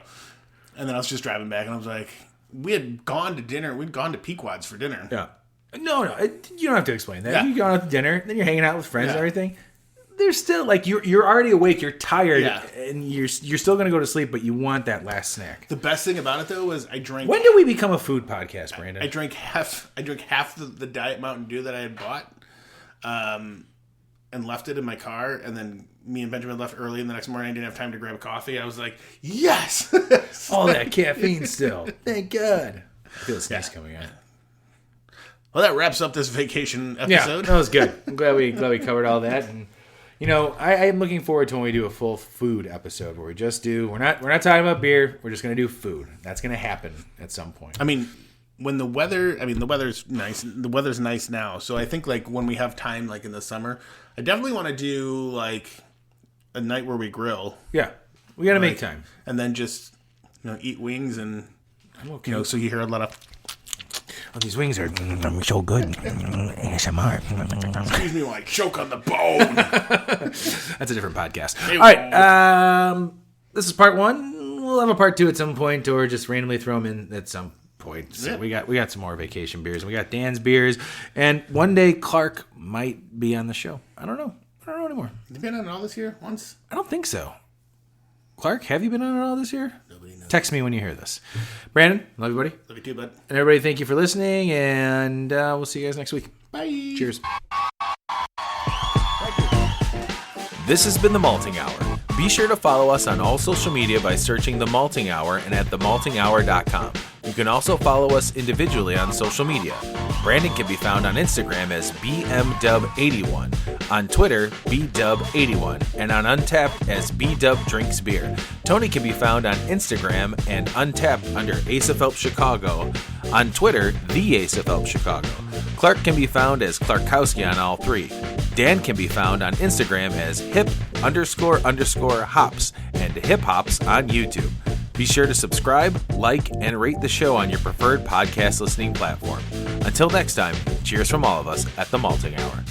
And then I was just driving back, and I was like, we had gone to dinner. We'd gone to Pequod's for dinner. Yeah. No, you don't have to explain that. Yeah. You're going out to dinner, then you're hanging out with friends and Yeah. everything. There's still like you're already awake, you're tired, Yeah. and you're still gonna go to sleep, but you want that last snack. The best thing about it though was I drank. When did we become a food podcast, Brandon? I drank half the Diet Mountain Dew that I had bought, and left it in my car. And then me and Benjamin left early, and the next morning I didn't have time to grab a coffee. I was like, yes, All that caffeine still. Thank God. I feel the sneeze coming out. Well, that wraps up this vacation Yeah, episode. that was good. I'm glad we covered all that. And I am looking forward to when we do a full food episode where we're not talking about beer. We're just gonna do food. That's gonna happen at some point. I mean, the weather's nice. The weather's nice now. So I think like when we have time, like in the summer, I definitely want to do like a night where we grill. Yeah, we gotta make time. And then just eat wings and I'm okay. so you hear a lot of. Oh, these wings are so good. ASMR. Excuse me while I choke on the bone. That's a different podcast. All right. This is part one. We'll have a part two at some point, or just randomly throw them in at some point. So Yeah. we got some more vacation beers. And we got Dan's beers. And one day Clark might be on the show. I don't know anymore. You been on it all this year? Once? I don't think so. Clark, have you been on it all this year? Nobody knows. Text me when you hear this. Brandon, love you, buddy. Love you too, bud. And everybody, thank you for listening. And we'll see you guys next week. Bye. Cheers. This has been The Malting Hour. Be sure to follow us on all social media by searching The Malting Hour and at themaltinghour.com. You can also follow us individually on social media. Brandon can be found on Instagram as BMDub81, on Twitter, BDub81, and on Untapped as BDubDrinksBeer. Tony can be found on Instagram and Untapped under Ace of Help Chicago, on Twitter, The Ace of Help Chicago. Clark can be found as Clarkowski on all three. Dan can be found on Instagram as hip__hops and hip hops on YouTube. Be sure to subscribe, like, and rate the show on your preferred podcast listening platform. Until next time, cheers from all of us at The Malting Hour.